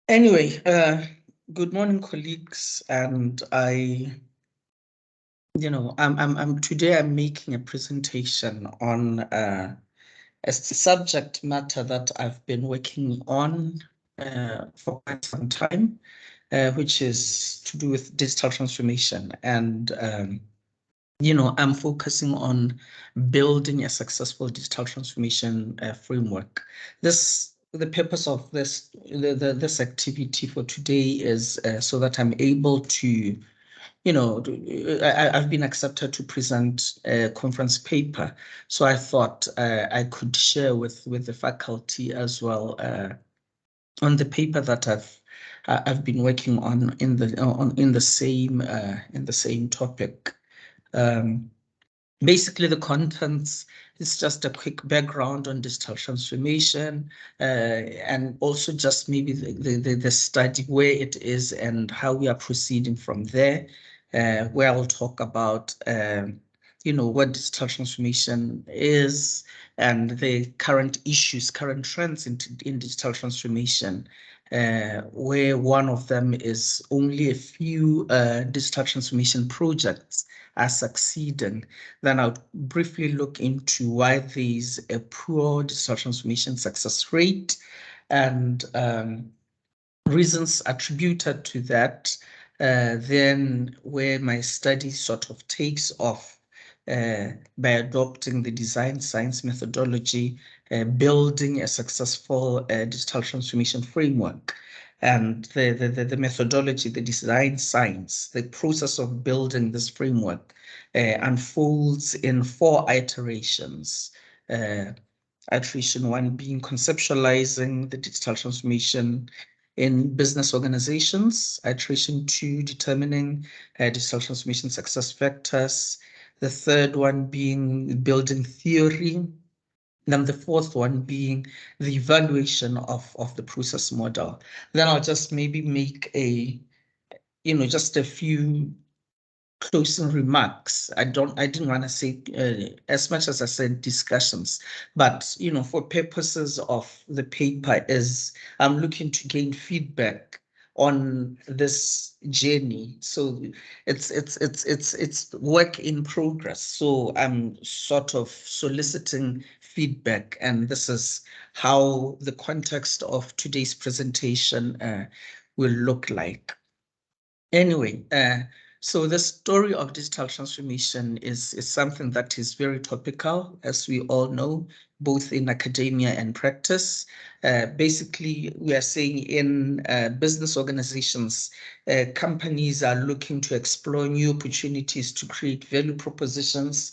Anyway, good morning, colleagues. And I'm today I'm making a presentation on a subject matter that I've been working on for quite some time, which is to do with digital transformation. And I'm focusing on building a successful digital transformation framework. The purpose of this activity for today is so that I'm able to, I've been accepted to present a conference paper, so I thought I could share with the faculty as well on the paper that I've been working on in the same topic. Um, Basically, the contents is just a quick background on digital transformation, and also just maybe the study where it is and how we are proceeding from there, where I'll talk about what digital transformation is and the current issues, current trends in digital transformation, where one of them is only a few digital transformation projects are succeeding. Then I'll briefly look into why there's a poor digital transformation success rate and reasons attributed to that. Then where my study sort of takes off by adopting the design science methodology, building a successful digital transformation framework. And the methodology, the design science, the process of building this framework unfolds in 4 iterations. Iteration 1 being conceptualizing the digital transformation in business organizations. Iteration 2 determining digital transformation success factors. The third one being building theory. Then the fourth one being the evaluation of the process model. Then I'll just maybe make just a few closing remarks. I didn't want to say as much as I said discussions, but for purposes of the paper, is I'm looking to gain feedback on this journey. So it's work in progress. So I'm sort of soliciting feedback, and this is how the context of today's presentation will look like. Anyway, so the story of digital transformation is something that is very topical, as we all know, both in academia and practice. Basically, we are saying in business organizations, companies are looking to explore new opportunities to create value propositions,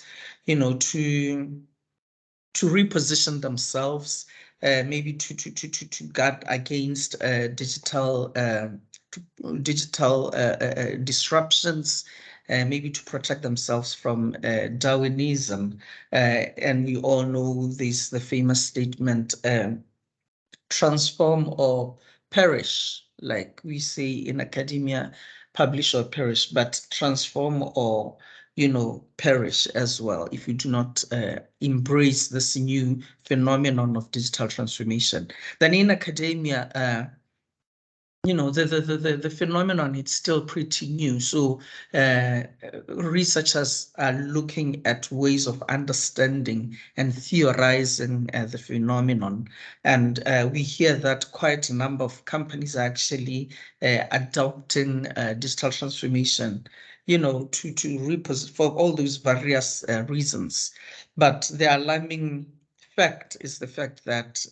to reposition themselves, maybe to guard against digital disruptions, maybe to protect themselves from Darwinism. And we all know this, the famous statement, transform or perish, like we say in academia, publish or perish, but transform or perish as well if you do not embrace this new phenomenon of digital transformation. Then in academia, the phenomenon, it's still pretty new. So researchers are looking at ways of understanding and theorizing the phenomenon. And we hear that quite a number of companies are actually adopting digital transformation, for all those various reasons. But the alarming matter is the fact that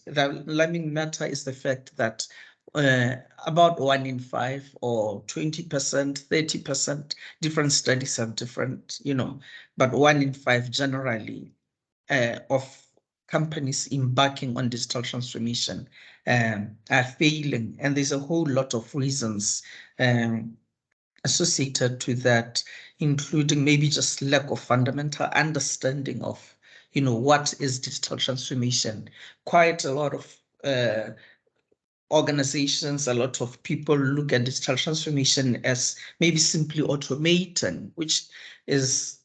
about 1 in 5 or 20%, 30%, different studies have different, but 1 in 5 generally of companies embarking on digital transformation are failing. And there's a whole lot of reasons associated to that, including maybe just lack of fundamental understanding of, what is digital transformation. Quite a lot of organizations, a lot of people look at digital transformation as maybe simply automating, which is,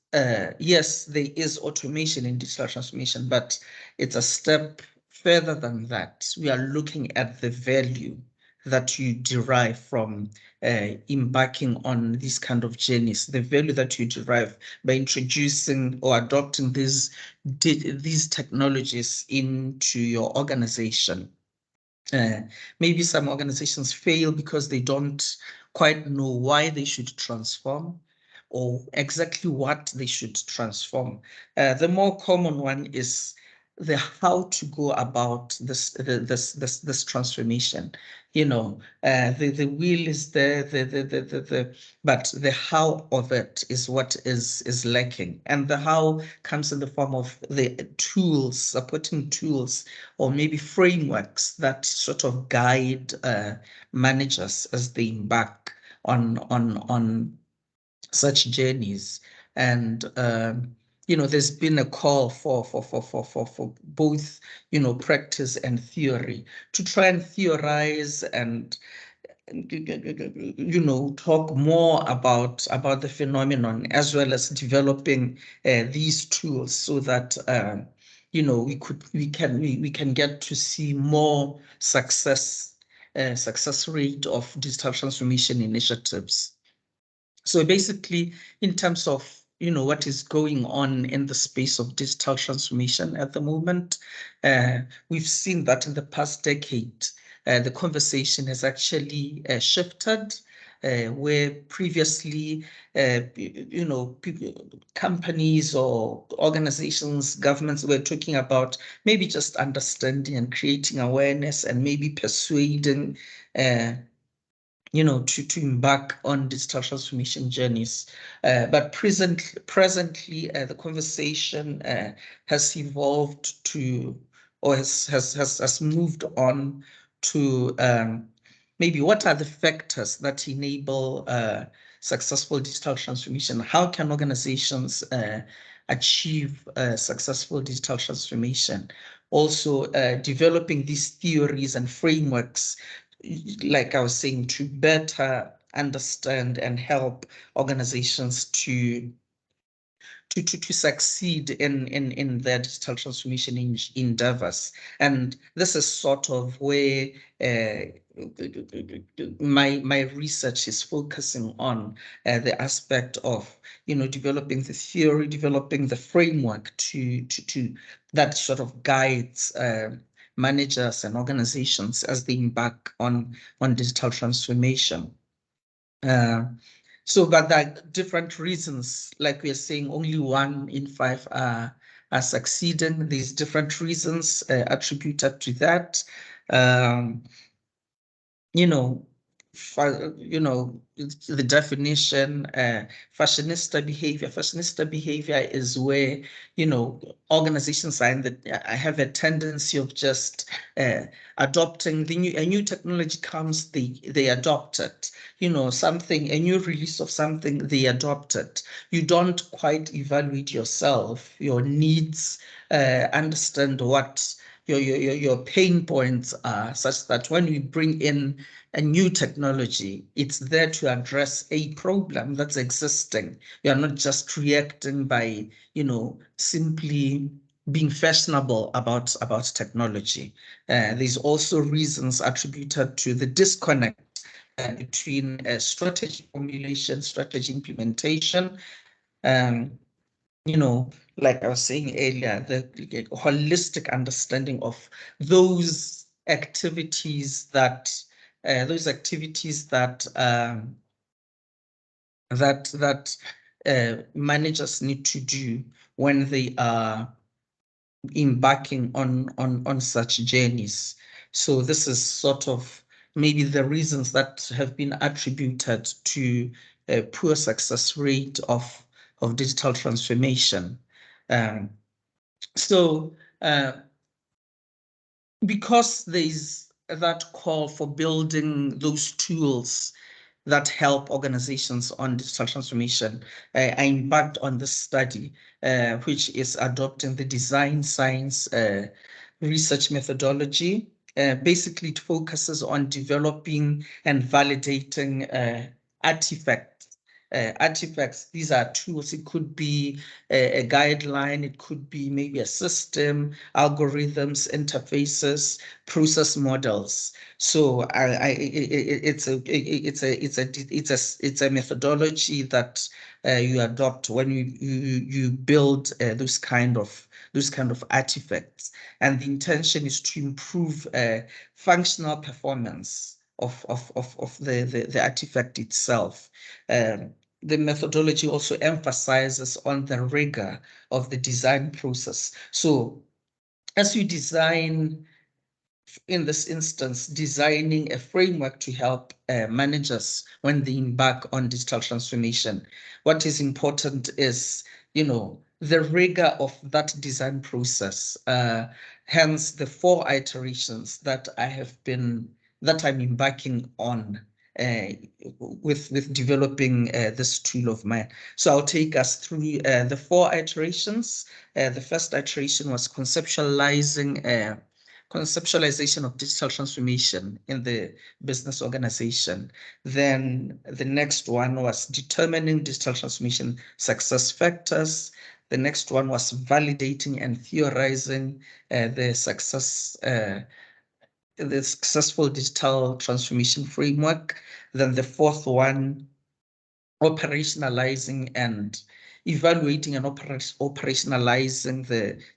yes, there is automation in digital transformation, but it's a step further than that. We are looking at the value that you derive from embarking on these kind of journeys, the value that you derive by introducing or adopting these technologies into your organization. Maybe some organizations fail because they don't quite know why they should transform or exactly what they should transform. The more common one is the how to go about this transformation. The will is there, but the how of it is what is lacking, and the how comes in the form of the tools, supporting tools, or maybe frameworks that sort of guide managers as they embark on such journeys. And there's been a call for both practice and theory, to try and theorize and talk more about the phenomenon, as well as developing these tools, so that we can get to see more success rate of digital transformation initiatives. So basically, in terms of what is going on in the space of digital transformation at the moment, we've seen that in the past decade, the conversation has actually shifted, where previously, companies or organizations, governments were talking about maybe just understanding and creating awareness and maybe persuading to embark on digital transformation journeys. But presently, the conversation has evolved to, or has moved on to maybe what are the factors that enable successful digital transformation? How can organizations achieve successful digital transformation? Also, developing these theories and frameworks, like I was saying, to better understand and help organizations to succeed in their digital transformation endeavors. And this is sort of where my research is focusing on, the aspect of developing the theory, developing the framework to that sort of guides managers and organizations as they embark on digital transformation. But there are different reasons, like we are saying, only 1 in 5 are succeeding. There's different reasons attributed to that. Um, you know, the definition, fashionista behavior. Fashionista behavior is where, organizations are I have a tendency of just adopting a new technology comes, they adopt it. A new release of something, they adopt it. You don't quite evaluate yourself, your needs, understand what your pain points are, such that when we bring in a new technology, it's there to address a problem that's existing. You are not just reacting by, simply being fashionable about technology. There's also reasons attributed to the disconnect between strategy formulation, strategy implementation. Um, like I was saying earlier, the holistic understanding of those activities that managers need to do when they are embarking on such journeys. So this is sort of maybe the reasons that have been attributed to a poor success rate of digital transformation. Um, so because there's that call for building those tools that help organizations on digital transformation, I embarked on this study, which is adopting the design science research methodology. Basically, it focuses on developing and validating artifacts artifacts. These are tools. It could be a guideline. It could be maybe a system, algorithms, interfaces, process models. So it's a methodology that you adopt when you build those kind of artifacts, and the intention is to improve functional performance of the artifact itself. The methodology also emphasizes on the rigor of the design process. So as you design, in this instance, designing a framework to help managers when they embark on digital transformation, what is important is, the rigor of that design process. Hence, the 4 iterations that I'm embarking on uh, with developing this tool of mine. So I'll take us through the 4 iterations. The first iteration was conceptualization of digital transformation in the business organization. Then the next one was determining digital transformation success factors. The next one was validating and theorizing the successful digital transformation framework. Then the fourth one, operationalizing and evaluating and operationalizing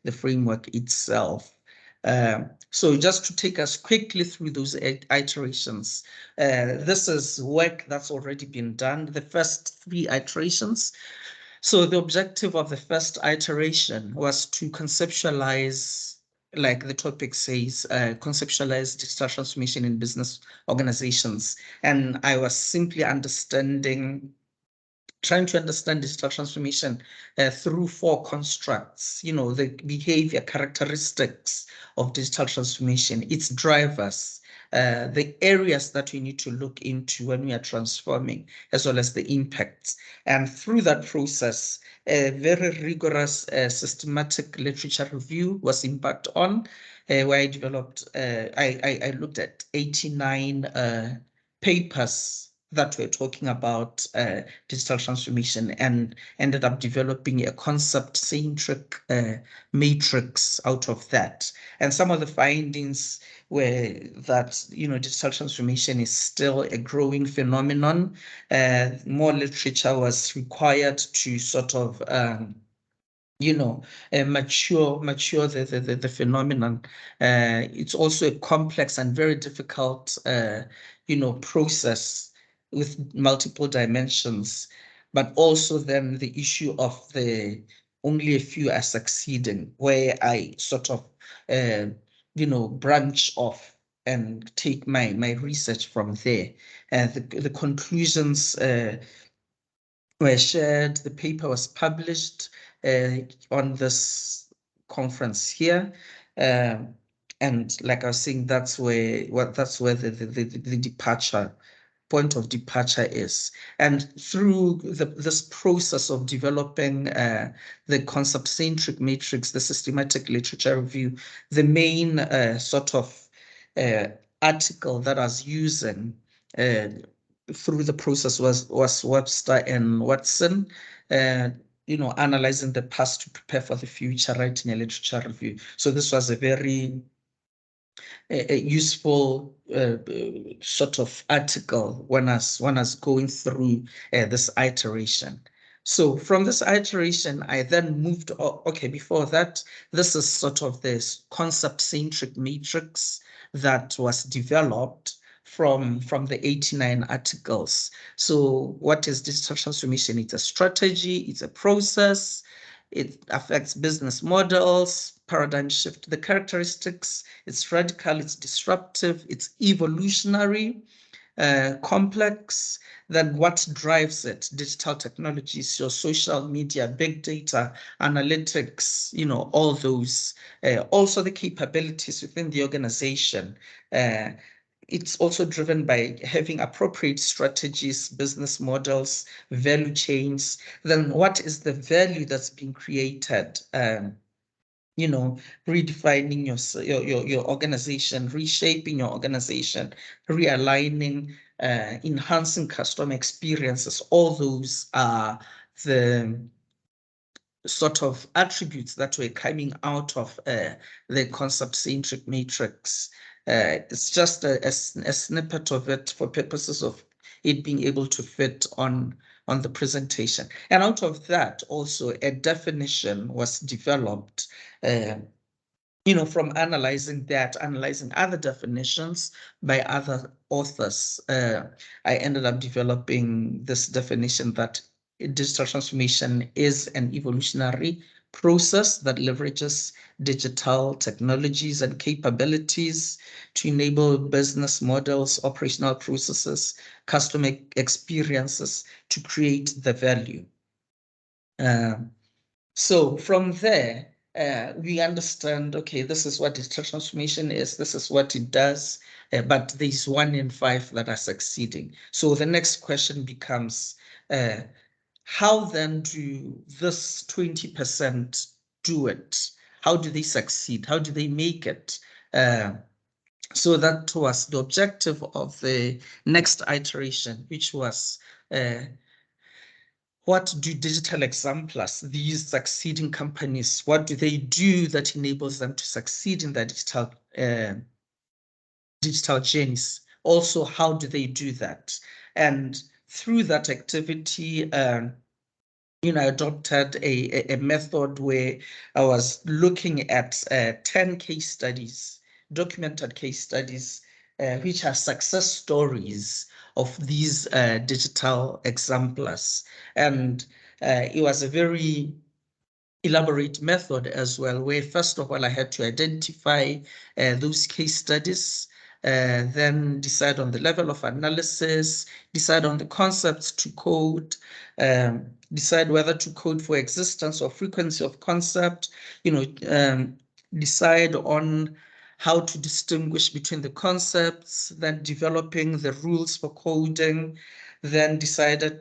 the framework itself. So just to take us quickly through those iterations, this is work that's already been done, the first 3 iterations. So the objective of the first iteration was to conceptualize, like the topic says, conceptualize digital transformation in business organizations. And I was simply trying to understand digital transformation through 4 constructs, the behavior characteristics of digital transformation, its drivers, the areas that we need to look into when we are transforming, as well as the impacts. And through that process, a very rigorous systematic literature review was embarked on, where I looked at 89 papers that were talking about digital transformation, and ended up developing a concept-centric matrix out of that. And some of the findings were that, digital transformation is still a growing phenomenon. More literature was required to sort of mature the phenomenon. It's also a complex and very difficult process with multiple dimensions, but also then the issue of the only a few are succeeding, where I sort of branch off and take my research from there. The conclusions were shared. The paper was published on this conference here. And like I was saying, that's where the departure point of departure is. And through this process of developing the concept-centric matrix, the systematic literature review, the main sort of article that I was using through the process was Webster and Watson, analyzing the past to prepare for the future, writing a literature review. So this was a very useful sort of article when I was going through this iteration. So from this iteration, I then moved, okay, before that, this is sort of this concept-centric matrix that was developed from the 89 articles. So what is digital transformation? It's a strategy, it's a process, it affects business models, paradigm shift. The characteristics, it's radical, it's disruptive, it's evolutionary, complex. Then what drives it? Digital technologies, your social media, big data, analytics, all those. Also the capabilities within the organization. It's also driven by having appropriate strategies, business models, value chains. Then what is the value that's being created? Redefining your organization, reshaping your organization, realigning enhancing customer experiences. All those are the sort of attributes that were coming out of the concept-centric matrix. It's just a snippet of it for purposes of it being able to fit on the presentation. And out of that, also a definition was developed, from analyzing other definitions by other authors. I ended up developing this definition that digital transformation is an evolutionary process that leverages digital technologies and capabilities to enable business models, operational processes, customer experiences to create the value. So from there, we understand, okay, this is what digital transformation is, this is what it does, but there's 1 in 5 that are succeeding. So the next question becomes, how then do this 20% do it? How do they succeed? How do they make it? So that was the objective of the next iteration, which was what do digital exemplars, these succeeding companies, what do they do that enables them to succeed in their digital journeys? Also, how do they do that? And through that activity, I adopted a method where I was looking at 10 case studies, documented case studies, which are success stories of these digital exemplars. And it was a very elaborate method as well, where first of all, I had to identify those case studies, then decide on the level of analysis, decide on the concepts to code, decide whether to code for existence or frequency of concept, decide on how to distinguish between the concepts, then developing the rules for coding, then decided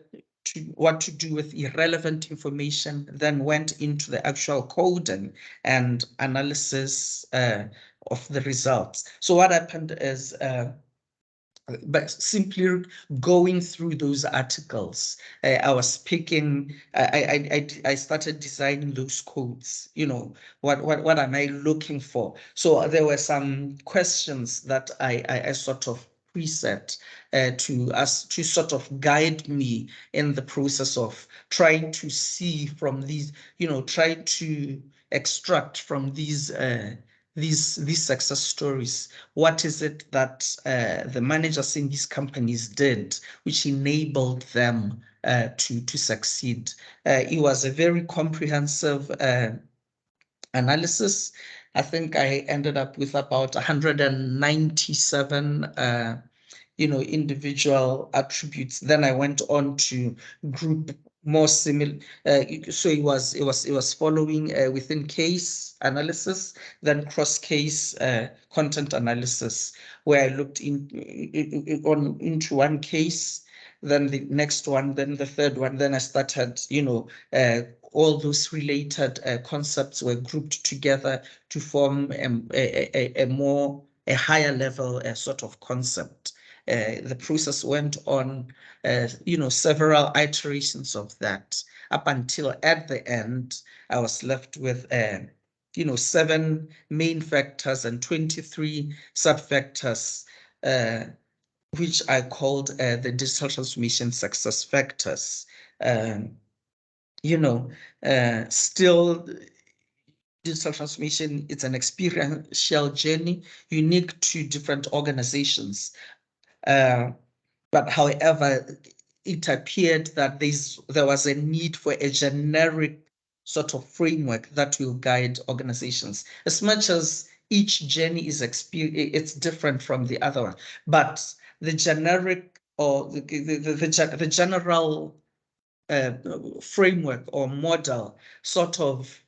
what to do with irrelevant information, then went into the actual coding and analysis of the results. So what happened is, but simply going through those articles, I was picking, I started designing those codes, what am I looking for? So there were some questions that I sort of preset to sort of guide me in the process of trying to see from these, try to extract from these success stories, what is it that the managers in these companies did which enabled them to succeed. It was a very comprehensive analysis. I think I ended up with about 197 individual attributes. Then I went on to group more similar. So it was following within case analysis, then cross case content analysis, where I looked into one case, then the next one, then the third one. Then I started, all those related concepts were grouped together to form a higher level sort of concept. The process went on, several iterations of that, up until at the end, I was left with 7 main factors and 23 sub-factors, which I called the digital transformation success factors. Still, digital transformation, it's an experiential journey unique to different organizations. But however, it appeared that there was a need for a generic sort of framework that will guide organizations. As much as each journey is it's different from the other one, but the generic or the general framework or model sort of,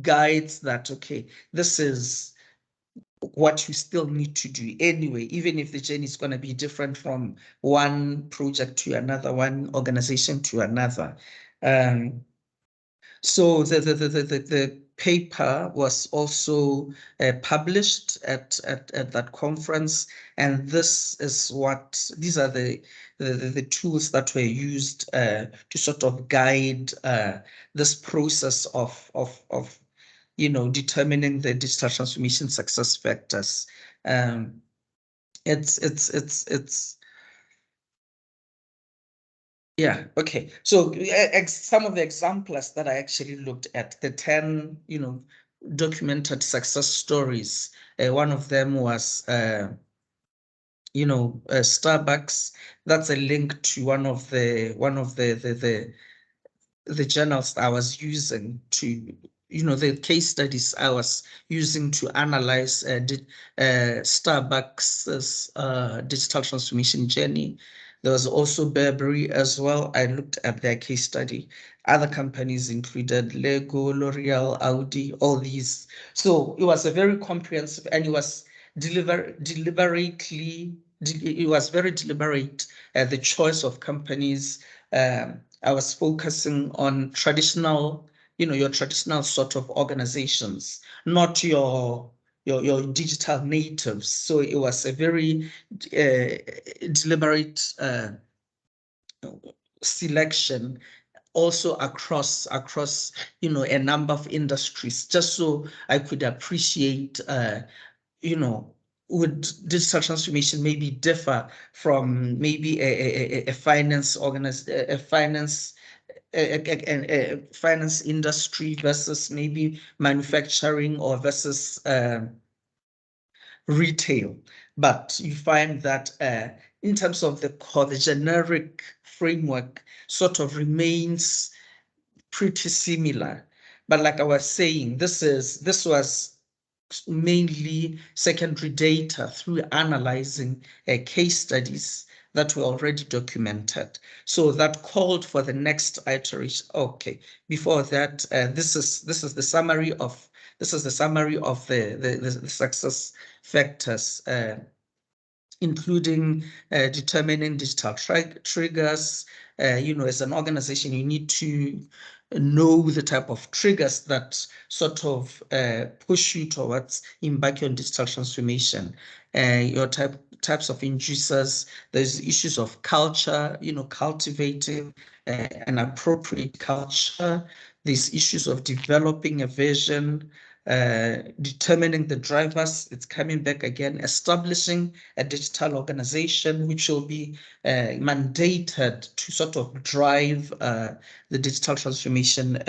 guides that, okay, this is what you still need to do anyway, even if the journey is going to be different from one project to another, one organization to another. So the paper was also published at that conference, and these are the tools that were used to sort of guide this process of determining the digital transformation success factors. It's Yeah, okay. So some of the examples that I actually looked at, the 10, documented success stories. One of them was, Starbucks. That's a link to one of the journals I was using to, the case studies I was using to analyze Starbucks's digital transformation journey. There was also Burberry as well. I looked at their case study. Other companies included Lego, L'Oreal, Audi, all these. So it was a very comprehensive, and it was deliberately, it was very deliberate, the choice of companies. I was focusing on traditional, your traditional sort of organizations, not your digital natives. So it was a very deliberate selection, also across a number of industries, just so I could appreciate would digital transformation maybe differ from maybe a finance finance industry versus maybe manufacturing or versus retail. But you find that in terms of the core, the generic framework sort of remains pretty similar. But like I was saying, this was mainly secondary data through analyzing case studies that were already documented. So that called for the next iteration. Okay, before that, this is the summary of the success factors, including determining digital triggers. As an organization, you need to know the type of triggers that sort of push you towards embarking on digital transformation. Your types of inducers. There's issues of culture, cultivating an appropriate culture. There's issues of developing a vision, determining the drivers. It's coming back again, establishing a digital organization which will be mandated to sort of drive the digital transformation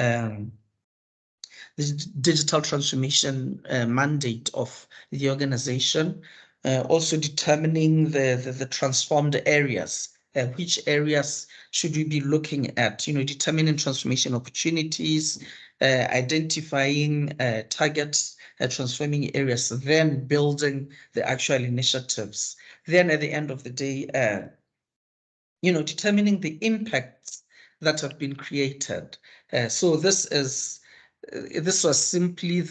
mandate of the organization. Also determining the transformed areas. Which areas should we be looking at? Determining transformation opportunities, identifying targets, transforming areas, then building the actual initiatives. Then at the end of the day, determining the impacts that have been created. So this was simply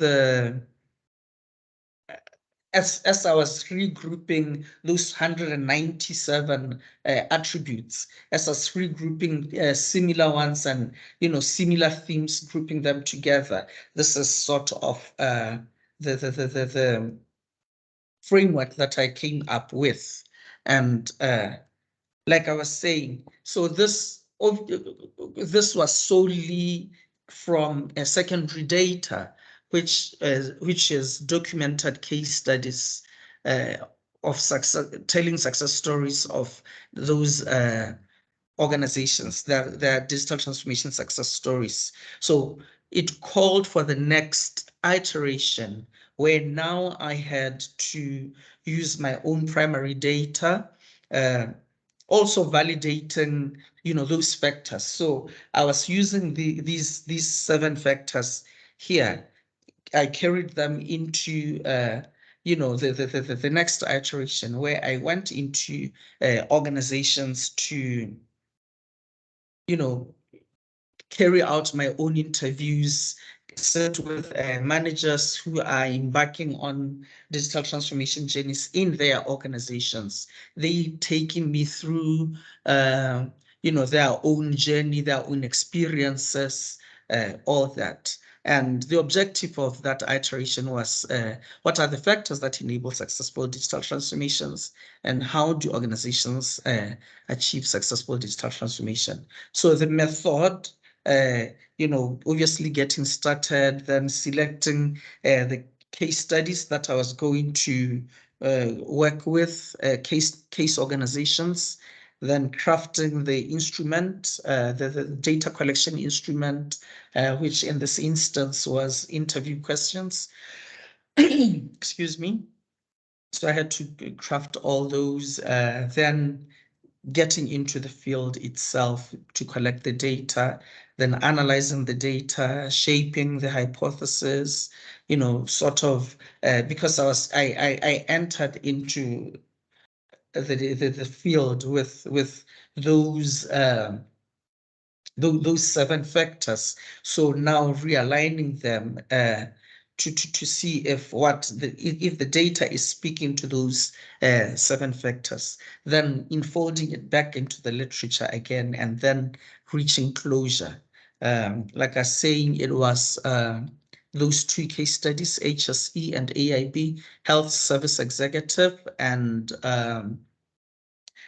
as I was regrouping those 197 attributes, as I was regrouping similar ones and similar themes, grouping them together. This is sort of the framework that I came up with, and like I was saying, so this was solely from secondary data, which is documented case studies of telling success stories of those organizations, their digital transformation success stories. So it called for the next iteration, where now I had to use my own primary data, uh, also validating those factors. So I was using these 7 factors here. I carried them into the next iteration, where I went into organizations to carry out my own interviews, sit with managers who are embarking on digital transformation journeys in their organizations. They taking me through, their own journey, their own experiences, all that. And the objective of that iteration was, what are the factors that enable successful digital transformations, and how do organizations achieve successful digital transformation? So the method, obviously getting started, then selecting the case studies that I was going to work with, case organizations, then crafting the instrument, the data collection instrument, which in this instance was interview questions. Excuse me. So I had to craft all those, then getting into the field itself to collect the data, then analyzing the data, shaping the hypothesis, sort of, because I entered into the field with those those 7 factors. So now realigning them to see if if the data is speaking to those 7 factors, then enfolding it back into the literature again, and then reaching closure. Like I was saying, it was those 2 case studies, HSE and AIB, Health Service Executive, and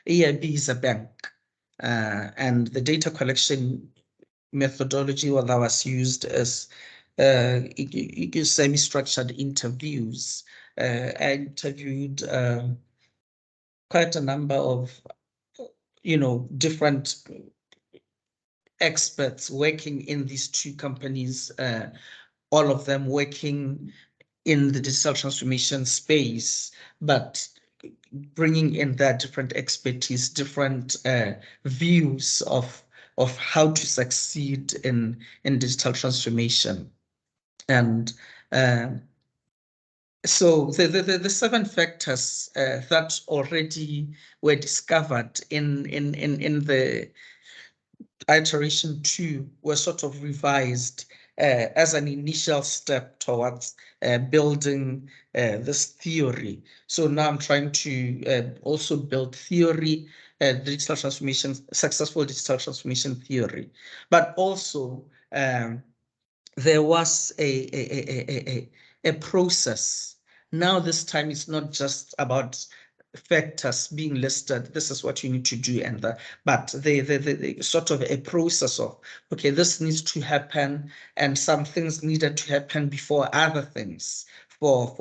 AIB is a bank. And the data collection methodology that was used as semi-structured interviews. I interviewed quite a number of, different experts working in these 2 companies, all of them working in the digital transformation space, but bringing in their different expertise, different views of how to succeed in digital transformation. And so the 7 factors that already were discovered in the iteration 2 were sort of revised as an initial step towards building this theory. So now I'm trying to also build theory, digital transformation, successful digital transformation theory. But also, there was a process. Now this time it's not just about factors being listed, this is what you need to do, but the sort of a process of, okay, this needs to happen, and some things needed to happen before other things for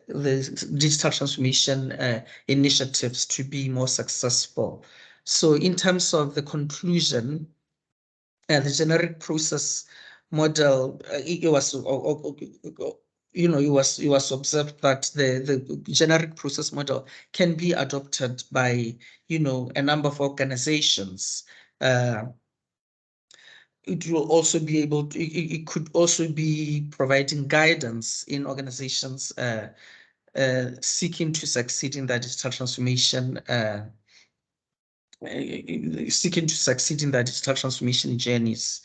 the digital transformation initiatives to be more successful. So in terms of the conclusion, the generic process model, it was it was observed that the generic process model can be adopted by a number of organizations. It will also be able to, it could also be providing guidance in organizations seeking to succeed in that digital transformation, seeking to succeed in their digital transformation journeys.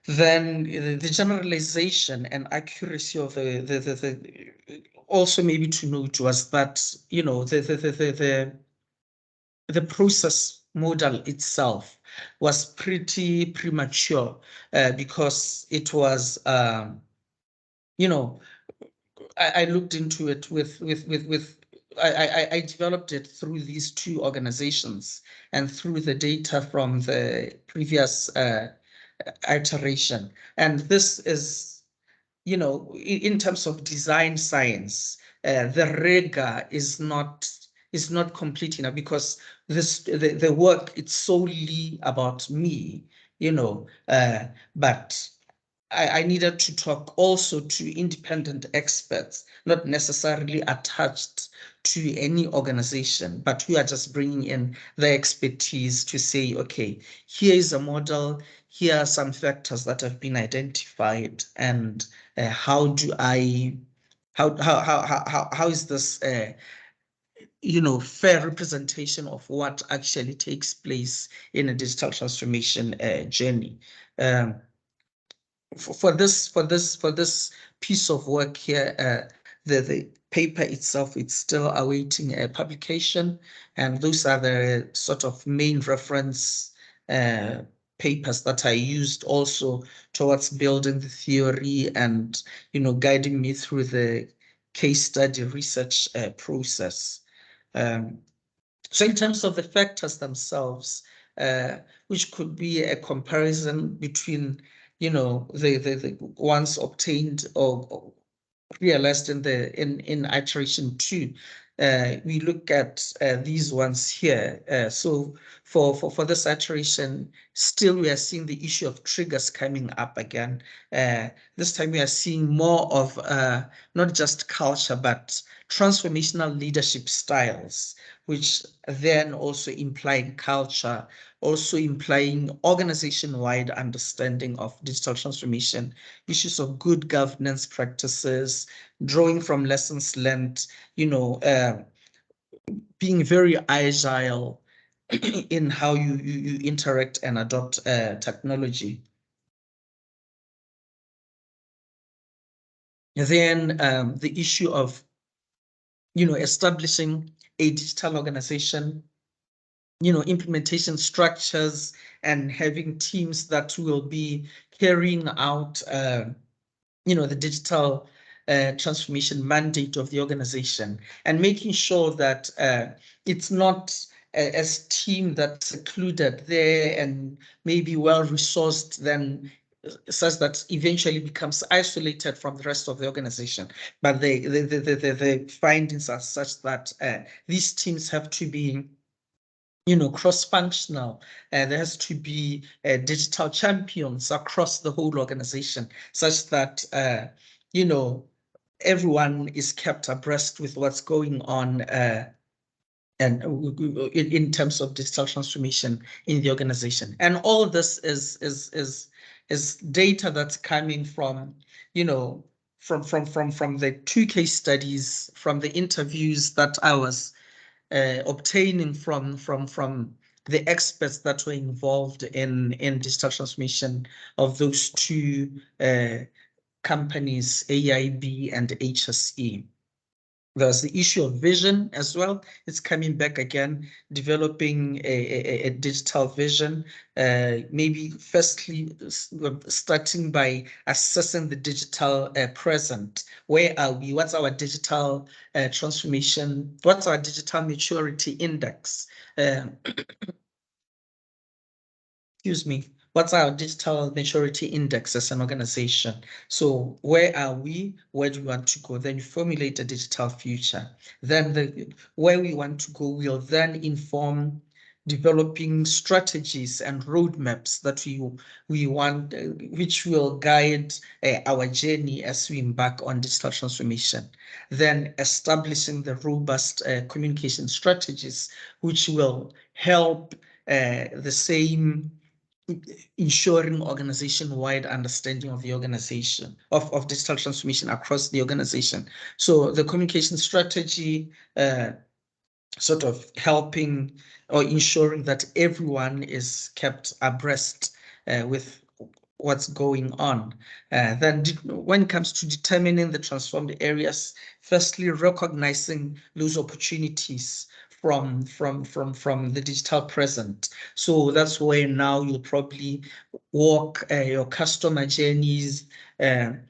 Then the generalization and accuracy of also maybe to note was that the process model itself was pretty premature because it was I looked into it I developed it through these 2 organizations and through the data from the previous iteration. And this is, in terms of design science, the rigor is not complete enough, because the work, it's solely about me, but I needed to talk also to independent experts, not necessarily attached to any organization, but who are just bringing in their expertise to say, okay, here is a model, here are some factors that have been identified, and how do I, how is this, fair representation of what actually takes place in a digital transformation journey. For this piece of work here, the paper itself, it's still awaiting a publication, and those are the sort of main reference papers that I used also towards building the theory and, guiding me through the case study research process. So in terms of the factors themselves, which could be a comparison between, the ones obtained or realized in iteration 2. We look at these ones here. So for this iteration, still we are seeing the issue of triggers coming up again. This time we are seeing more of not just culture, but transformational leadership styles, which then also imply culture, also implying organization-wide understanding of digital transformation, issues of good governance practices, drawing from lessons learned, being very agile in how you interact and adopt technology. Then the issue of, establishing a digital organization, implementation structures, and having teams that will be carrying out the digital transformation mandate of the organization, and making sure that it's not a team that's secluded there and maybe well resourced, then such that eventually becomes isolated from the rest of the organization. But the findings are such that these teams have to be cross-functional. There has to be digital champions across the whole organization, such that everyone is kept abreast with what's going on and in terms of digital transformation in the organization. And all this is data that's coming from from the 2 case studies, from the interviews that I was obtaining from the experts that were involved in digital transformation of those 2 companies, AIB and HSE. There's the issue of vision as well. It's coming back again, developing a digital vision. Maybe firstly, starting by assessing the digital present. Where are we? What's our digital transformation? What's our digital maturity index? Excuse me, what's our digital maturity index as an organization? So where are we? Where do we want to go? Then you formulate a digital future. Then where we want to go will then inform developing strategies and roadmaps that we want, which will guide our journey as we embark on digital transformation. Then establishing the robust communication strategies, which will help the same ensuring organization-wide understanding of the organization, of digital transformation across the organization. So the communication strategy sort of helping or ensuring that everyone is kept abreast with what's going on. Then when it comes to determining the transformed areas, firstly, recognizing those opportunities from the digital present. So that's where now you'll probably walk your customer journeys, the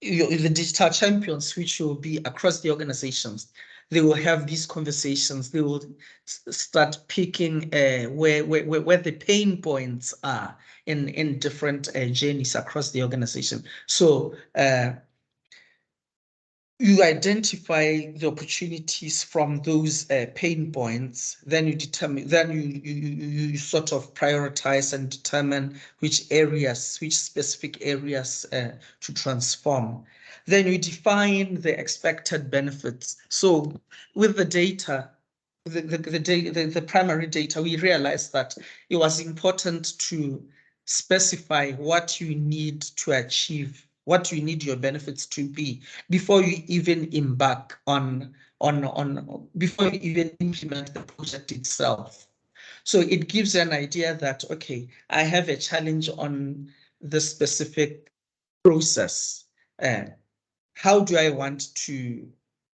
digital champions, which will be across the organizations. They will have these conversations. They will start picking where the pain points are in different journeys across the organization. So you identify the opportunities from those pain points, then you determine, then you sort of prioritize and determine which specific areas to transform. Then you define the expected benefits. So with the data, the primary data, we realized that it was important to specify what you need to achieve, what you need your benefits to be before you even embark before you even implement the project itself. So it gives you an idea that, okay, I have a challenge on the specific process. How do I want to,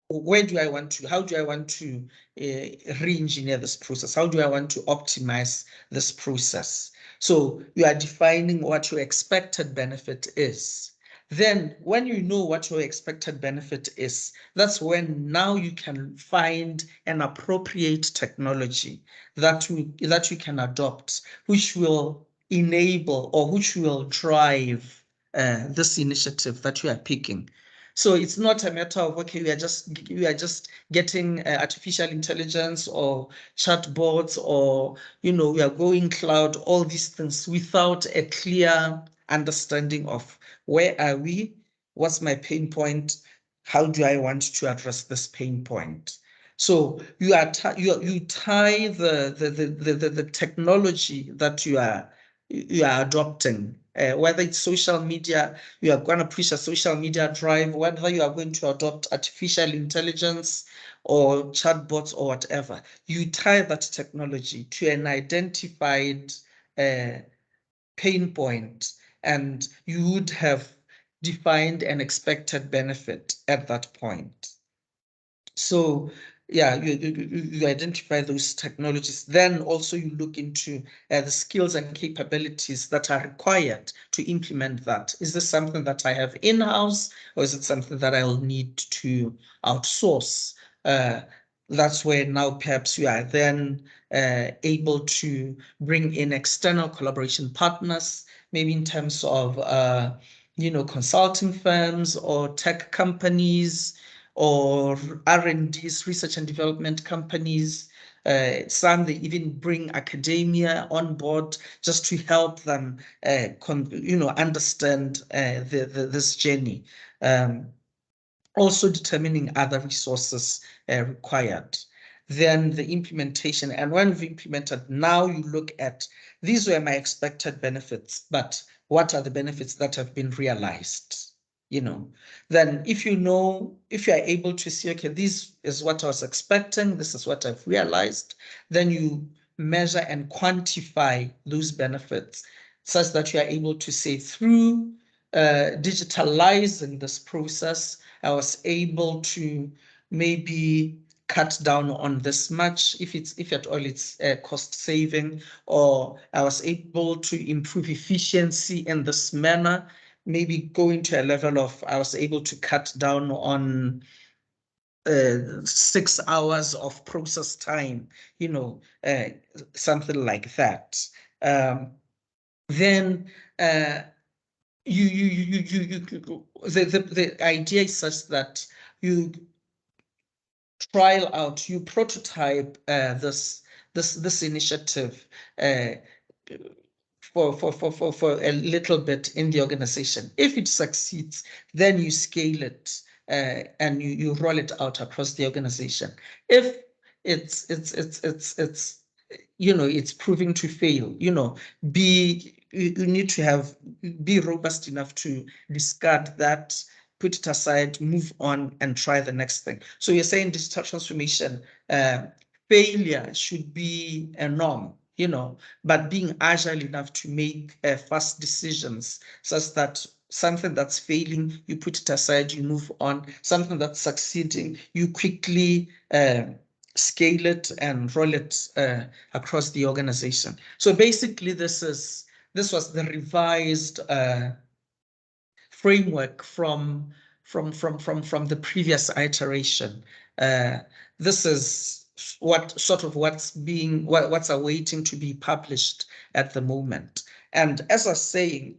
where do I want to, how do I want to re-engineer this process? How do I want to optimize this process? So you are defining what your expected benefit is. Then when you know what your expected benefit is, that's when now you can find an appropriate technology that you can adopt, which will enable or which will drive this initiative that you are picking. So it's not a matter of, okay, we are just getting artificial intelligence or chatbots, or we are going cloud, all these things without a clear understanding of where are we, what's my pain point, how do I want to address this pain point. So you tie the technology that you are adopting, whether it's social media, you are going to push a social media drive, whether you are going to adopt artificial intelligence or chatbots or whatever, you tie that technology to an identified uh, pain point, and you would have defined an expected benefit at that point. So yeah, you identify those technologies. Then also you look into the skills and capabilities that are required to implement that. Is this something that I have in-house, or is it something that I'll need to outsource? Uh, that's where now perhaps you are then able to bring in external collaboration partners, maybe in terms of consulting firms or tech companies, or R&Ds, research and development companies. Some, they even bring academia on board just to help them, understand this journey. Also determining other resources required. Then the implementation. And when we've implemented, now you look at, these were my expected benefits, but what are the benefits that have been realized? Then if you are able to see, okay, this is what I was expecting, this is what I've realized, then you measure and quantify those benefits such that you are able to say, through digitalizing this process, I was able to maybe cut down on this much, if at all it's cost saving, or I was able to improve efficiency in this manner, maybe going to a level of, I was able to cut down on 6 hours of process time, something like that. Then the idea is such that you trial out, you prototype this initiative uh, for a little bit in the organization. If it succeeds, then you scale it and you roll it out across the organization. If it's proving to fail, you need to be robust enough to discard that, put it aside, move on, and try the next thing. So you're saying digital transformation, failure should be a norm, but being agile enough to make fast decisions, such that something that's failing, you put it aside, you move on. Something that's succeeding, you quickly scale it and roll it across the organization. So basically, this was the revised framework from the previous iteration. This is what's awaiting to be published at the moment. And as I was saying,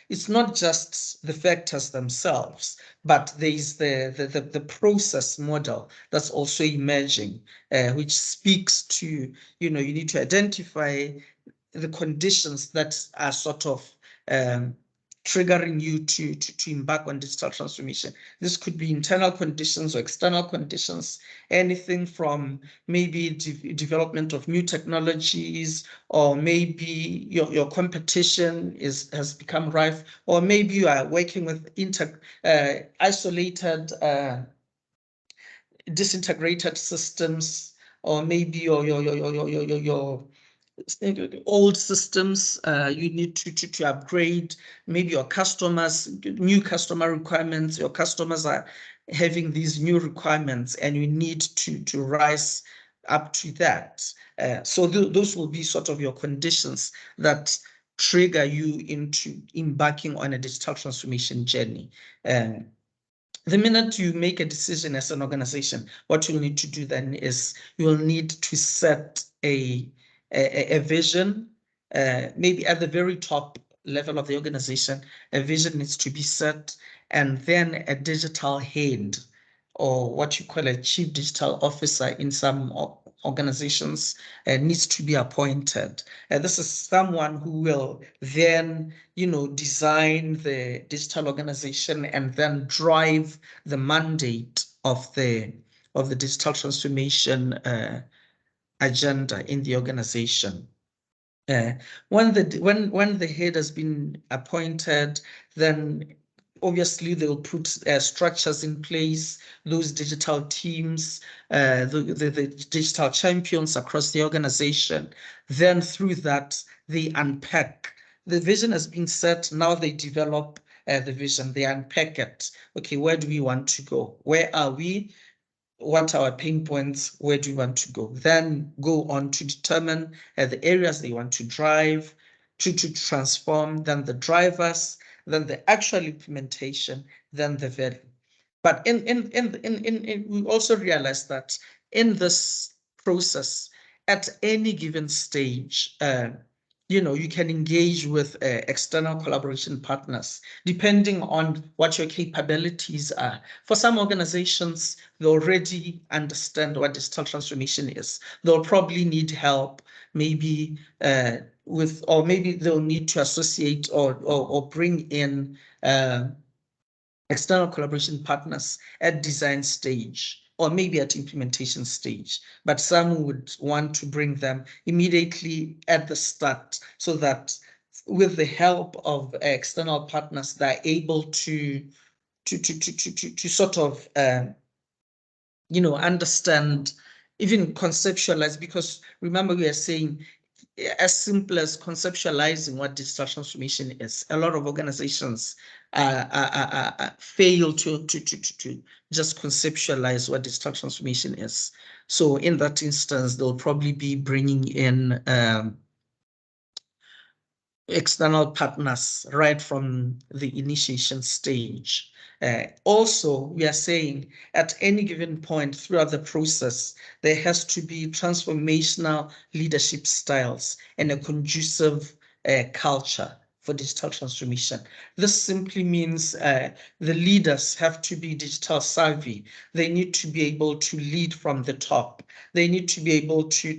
it's not just the factors themselves, but there is the process model that's also emerging, which speaks to, you need to identify the conditions that are sort of triggering you to embark on digital transformation. This could be internal conditions or external conditions, anything from maybe development of new technologies, or maybe your competition has become rife, or maybe you are working with isolated, disintegrated systems, or maybe your old systems, you need to upgrade. Maybe your customers, new customer requirements, your customers are having these new requirements, and you need to rise up to that. So those will be sort of your conditions that trigger you into embarking on a digital transformation journey. The minute you make a decision as an organization, what you'll need to do then is you'll need to set a vision, maybe at the very top level of the organization. A vision needs to be set, and then a digital head, or what you call a chief digital officer in some organizations, needs to be appointed. This is someone who will then, design the digital organization and then drive the mandate of the digital transformation agenda in the organization. When the head has been appointed, then obviously they'll put structures in place, those digital teams, the digital champions across the organization. Then through that, they unpack. The vision has been set, now they develop the vision, they unpack it. Okay, where do we want to go? Where are we? What are our pain points? Where do we want to go? Then go on to determine the areas they want to drive, to transform, then the drivers, then the actual implementation, then the value. But we also realize that in this process, at any given stage, you can engage with external collaboration partners, depending on what your capabilities are. For some organizations, they already understand what digital transformation is. They'll probably need help, maybe or maybe they'll need to associate or bring in external collaboration partners at design stage or maybe at implementation stage, but some would want to bring them immediately at the start so that with the help of external partners, they're able to sort of understand, even conceptualize, because remember we are saying as simple as conceptualizing what digital transformation is. A lot of organizations fail to just conceptualize what digital transformation is. So in that instance, they'll probably be bringing in external partners right from the initiation stage. Also, we are saying at any given point throughout the process, there has to be transformational leadership styles and a conducive culture for digital transformation. This simply means the leaders have to be digital savvy. They need to be able to lead from the top. They need to be able to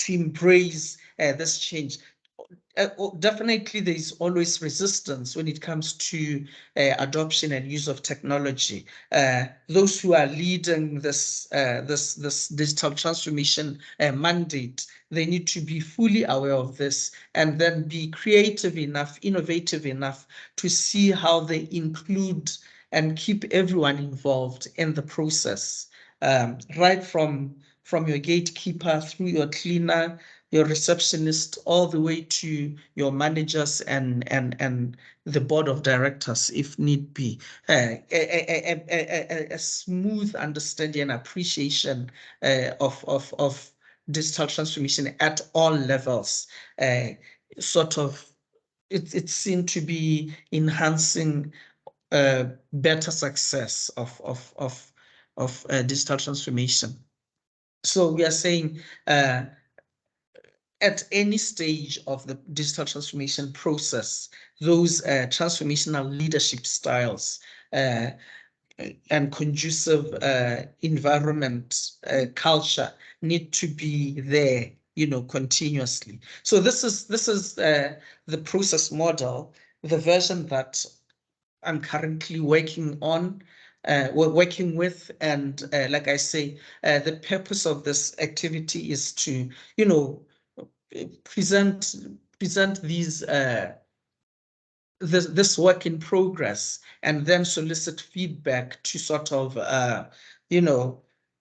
embrace this change. Definitely, there's always resistance when it comes to adoption and use of technology. Those who are leading this digital transformation mandate, they need to be fully aware of this and then be creative enough, innovative enough to see how they include and keep everyone involved in the process, right from your gatekeeper through your cleaner, your receptionist, all the way to your managers and the board of directors, if need be. A smooth understanding and appreciation of digital transformation at all levels. It's seen to be enhancing better success of digital transformation. So we are saying at any stage of the digital transformation process, those transformational leadership styles and conducive environment culture need to be there, continuously. So this is the process model, the version that I'm currently working on, we're working with, and like I say, the purpose of this activity is to, present these this work in progress and then solicit feedback to sort of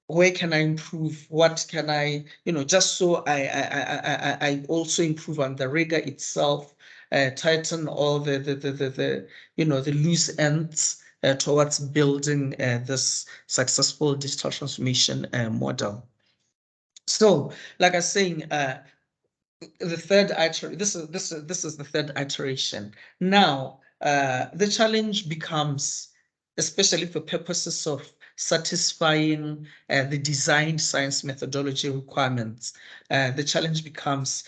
where can I improve, what can I, just so I also improve on the rigor itself, tighten all the loose ends towards building this successful digital transformation model. So like I was saying, the third iteration. This is the third iteration. Now, the challenge becomes, especially for purposes of satisfying the design science methodology requirements, the challenge becomes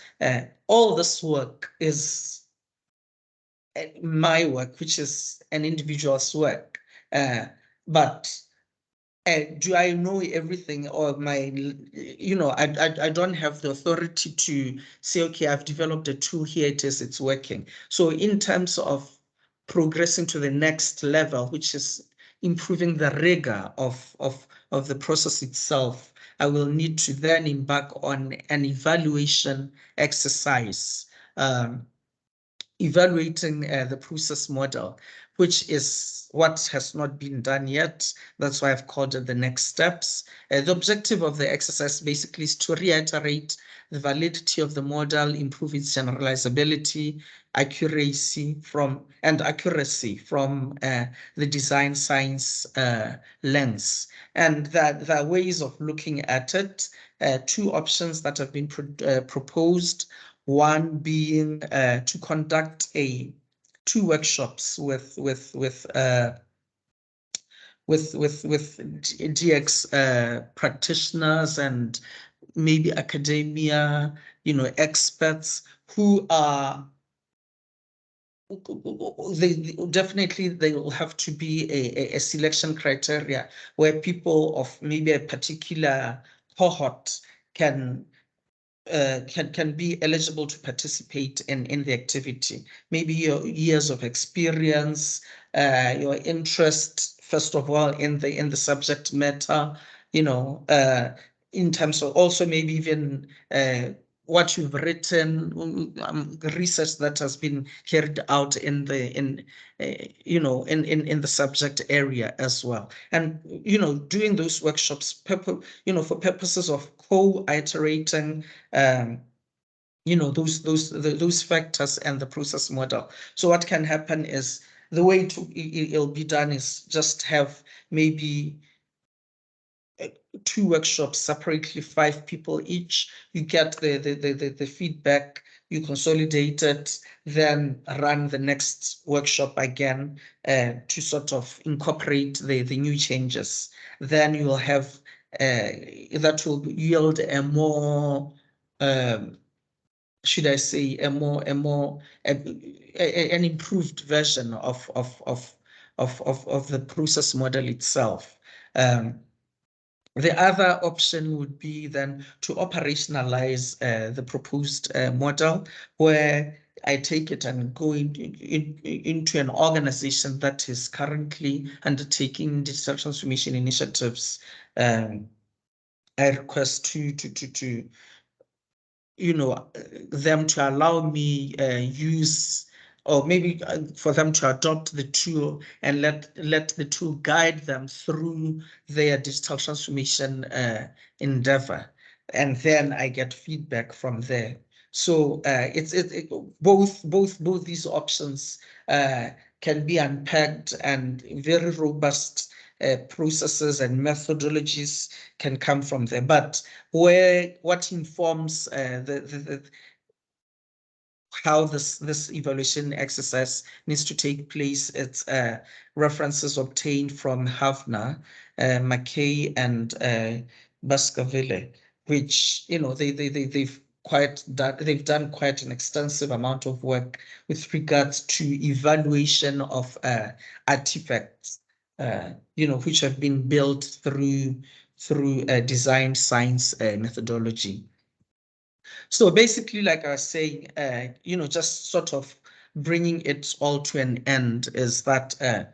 all this work is my work, which is an individual's work. But do I know everything, or I don't have the authority to say, okay, I've developed a tool, here it is, it's working. So in terms of progressing to the next level, which is improving the rigor of the process itself, I will need to then embark on an evaluation exercise. Evaluating the process model, which is what has not been done yet. That's why I've called it the next steps. The objective of the exercise basically is to reiterate the validity of the model, improve its generalizability, accuracy from the design science lens. And that there are ways of looking at it. Two options that have been proposed. One being to conduct two workshops with DX practitioners and maybe academia, experts who are they will have to be a selection criteria where people of maybe a particular cohort can can be eligible to participate in the activity. Maybe your years of experience, your interest, first of all, in the subject matter, in terms of also maybe even what you've written, research that has been carried out in the subject area as well. And doing those workshops, for purposes of co-iterating those factors and the process model. So what can happen is the way it'll be done is just have maybe two workshops separately, 5 people each. You get the feedback, you consolidate it, then run the next workshop again to sort of incorporate the new changes. Then you will have that will yield a more should I say an improved version of the process model itself. The other option would be then to operationalize the proposed model, where I take it and go into an organization that is currently undertaking digital transformation initiatives. I request to them to allow me use, or maybe for them to adopt the tool and let the tool guide them through their digital transformation endeavor. And then I get feedback from there. So both these options can be unpacked, and very robust processes and methodologies can come from there. But what informs how this evaluation exercise needs to take place, it's references obtained from Havner, McKay, and Baskerville, which they've done quite an extensive amount of work with regards to evaluation of artifacts, which have been built through design science methodology. So basically, like I was saying, just sort of bringing it all to an end is that, a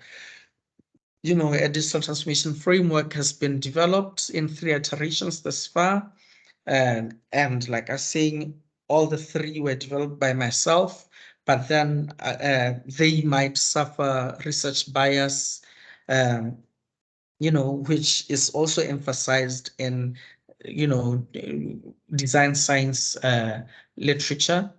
digital transformation framework has been developed in 3 iterations thus far. And like I was saying, all the 3 were developed by myself, but then they might suffer research bias, which is also emphasized in, design science literature,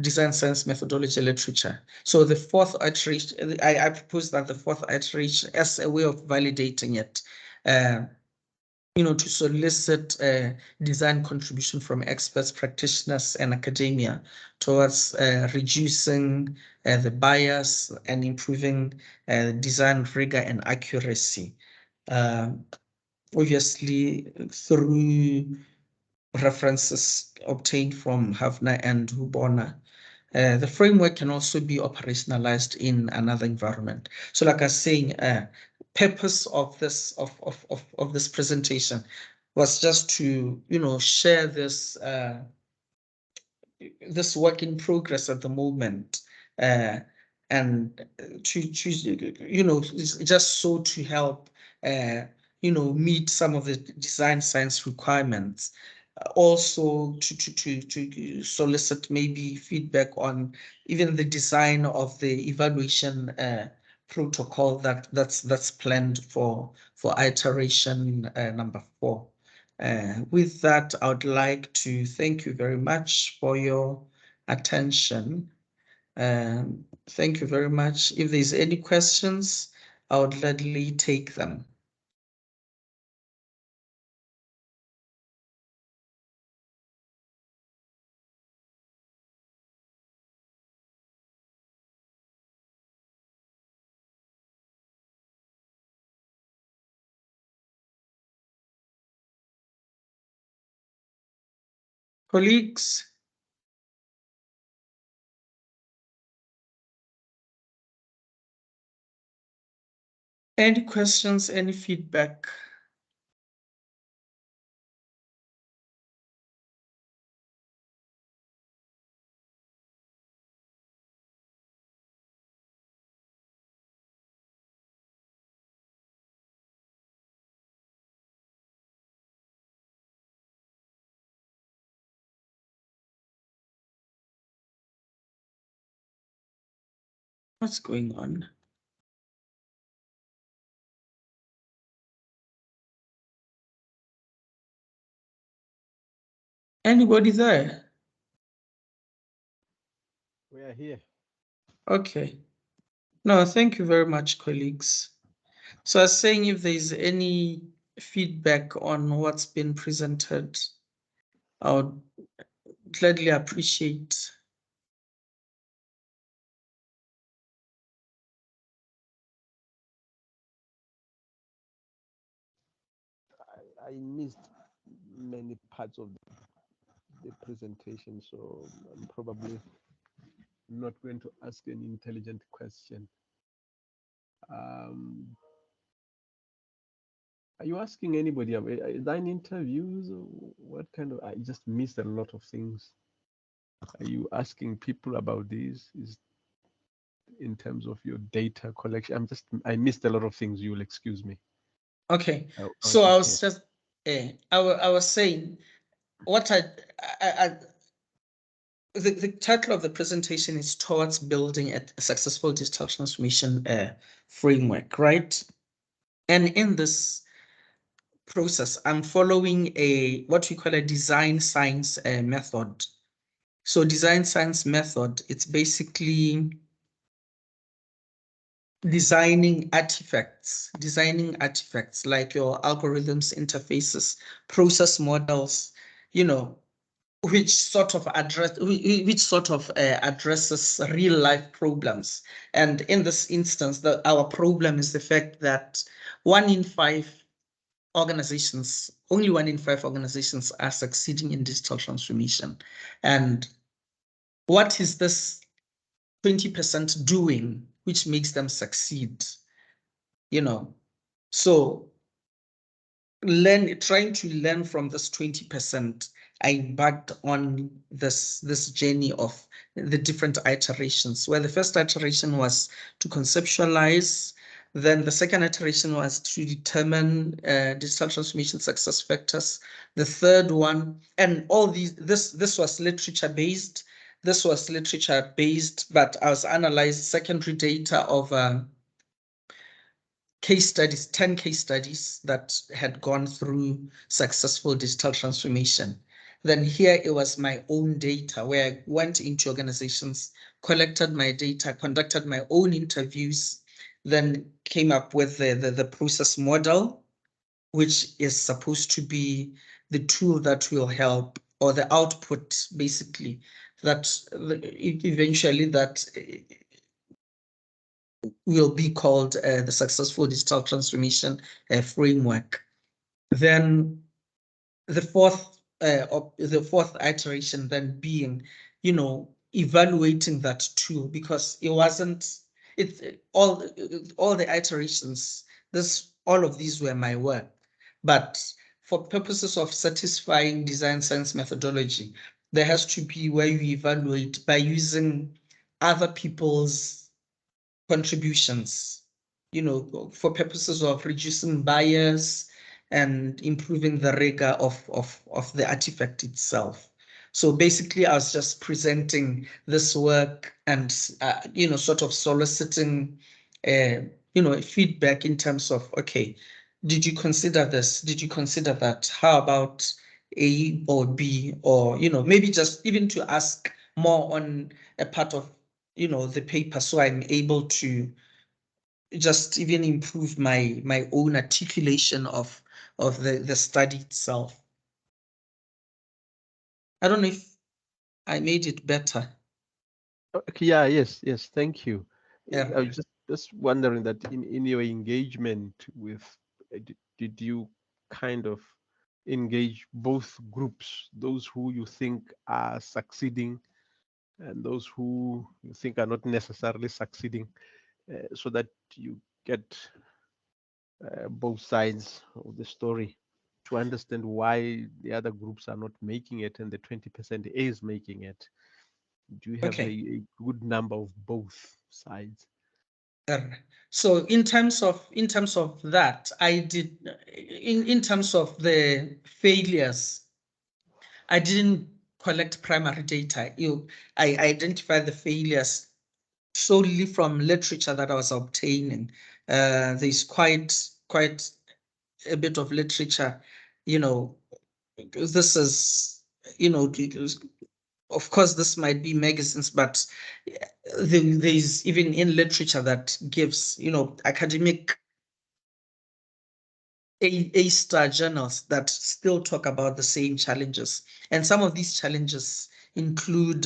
design science methodology literature. So the 4th iteration, I propose that the 4th iteration, as a way of validating it, to solicit design contribution from experts, practitioners, and academia towards reducing the bias and improving design rigor and accuracy. Obviously, through references obtained from Havner and Hubona. The framework can also be operationalized in another environment. So like I was saying, purpose of this presentation was just to, share this work in progress at the moment, and just so to help, meet some of the design science requirements. Also to solicit maybe feedback on even the design of the evaluation protocol that's planned for iteration number 4. With that, I would like to thank you very much for your attention. Thank you very much. If there's any questions, I would gladly take them. Colleagues? Any questions, any feedback? What's going on? Anybody there? We are here. Okay. No, thank you very much, colleagues. So I was saying, if there's any feedback on what's been presented, I would gladly appreciate. I missed many parts of the presentation, so I'm probably not going to ask an intelligent question. Are you asking anybody? Is that an interviews? What kind of? I just missed a lot of things. Are you asking people about this? Is in terms of your data collection? I missed a lot of things. You'll excuse me. Okay. I So I was here. just, I was saying what the title of the presentation is Towards Building a Successful Digital Transformation Framework, right? And in this process, I'm following what we call a design science method. So design science method, it's basically designing artifacts like your algorithms, interfaces, process models, which sort of addresses real life problems. And in this instance, our problem is the fact that only 1 in 5 organizations are succeeding in digital transformation. And what is this 20% doing which makes them succeed? So trying to learn from this 20%, I embarked on this journey of the different iterations, where the first iteration was to conceptualize, then the second iteration was to determine digital transformation success factors. The third one, and all this was literature based. But I was analyzing secondary data of 10 case studies that had gone through successful digital transformation. Then here it was my own data, where I went into organizations, collected my data, conducted my own interviews, then came up with the process model, which is supposed to be the tool that will help, or the output, basically, that eventually that will be called the successful digital transformation framework. Then the fourth iteration then being, evaluating that tool, because it wasn't, all the iterations, all of these were my work, but for purposes of satisfying design science methodology, there has to be where you evaluate by using other people's contributions, for purposes of reducing bias and improving the rigor of the artifact itself. So basically, I was just presenting this work and, sort of soliciting, feedback in terms of, okay, did you consider this? Did you consider that? How about A or B? Or, maybe just even to ask more on a part of, the paper, so I'm able to just even improve my own articulation of the study itself. I don't know if I made it better. Okay, yeah, yes, Thank you. Yeah. I was just wondering that in your engagement with, did you kind of engage both groups, those who you think are succeeding and those who you think are not necessarily succeeding, so that you get both sides of the story to understand why the other groups are not making it and the 20% is making it? Do you have Okay. a good number of both sides? So in terms of that, I did, in terms of the failures, I didn't collect primary data. I identified the failures solely from literature that I was obtaining. There's quite a bit of literature, this is, of course, this might be magazines, but there's even in literature that gives, academic A-star journals that still talk about the same challenges. And some of these challenges include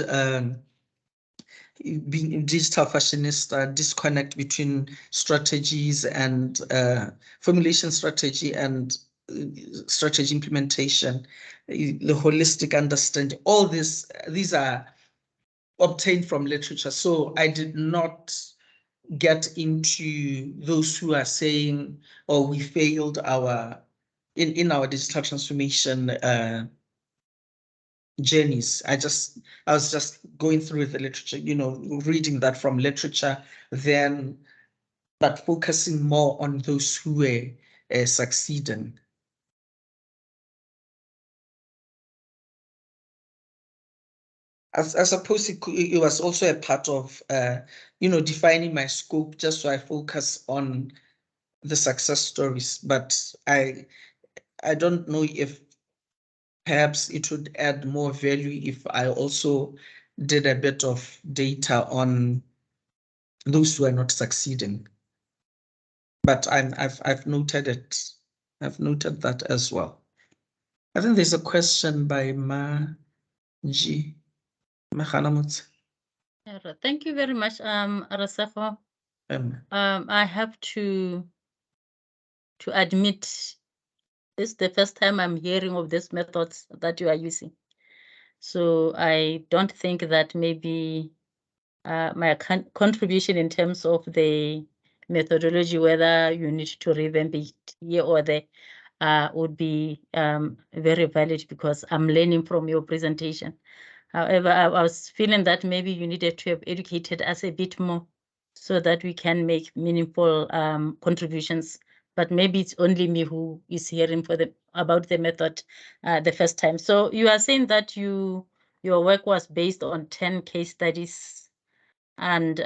being a digital fashionista, disconnect between strategies and formulation strategy and strategy implementation, the holistic understanding. All these are obtained from literature. So I did not get into those who are saying, "Oh, we failed in our digital transformation journeys." I was just going through the literature, reading that from literature, then but focusing more on those who were succeeding. I suppose it was also a part of defining my scope, just so I focus on the success stories. But I don't know if perhaps it would add more value if I also did a bit of data on those who are not succeeding. But I've noted it. I've noted that as well. I think there's a question by G. Thank you very much, Resego. I have to admit, this is the first time I'm hearing of these methods that you are using. So I don't think that maybe my contribution in terms of the methodology, whether you need to revamp it here or there, would be very valid, because I'm learning from your presentation. However, I was feeling that maybe you needed to have educated us a bit more so that we can make meaningful contributions. But maybe it's only me who is hearing about the method the first time. So you are saying that your work was based on 10 case studies, and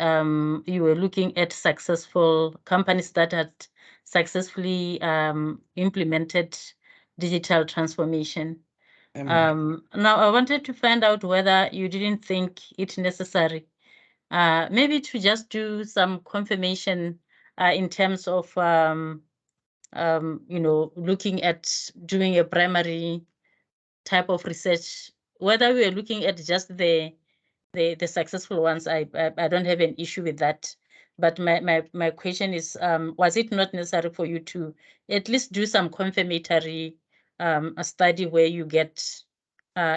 you were looking at successful companies that had successfully implemented digital transformation. Now, I wanted to find out whether you didn't think it necessary, maybe to just do some confirmation in terms of you know, looking at doing a primary type of research, whether we are looking at just the successful ones, I don't have an issue with that. But my question is, was it not necessary for you to at least do some confirmatory a study where you get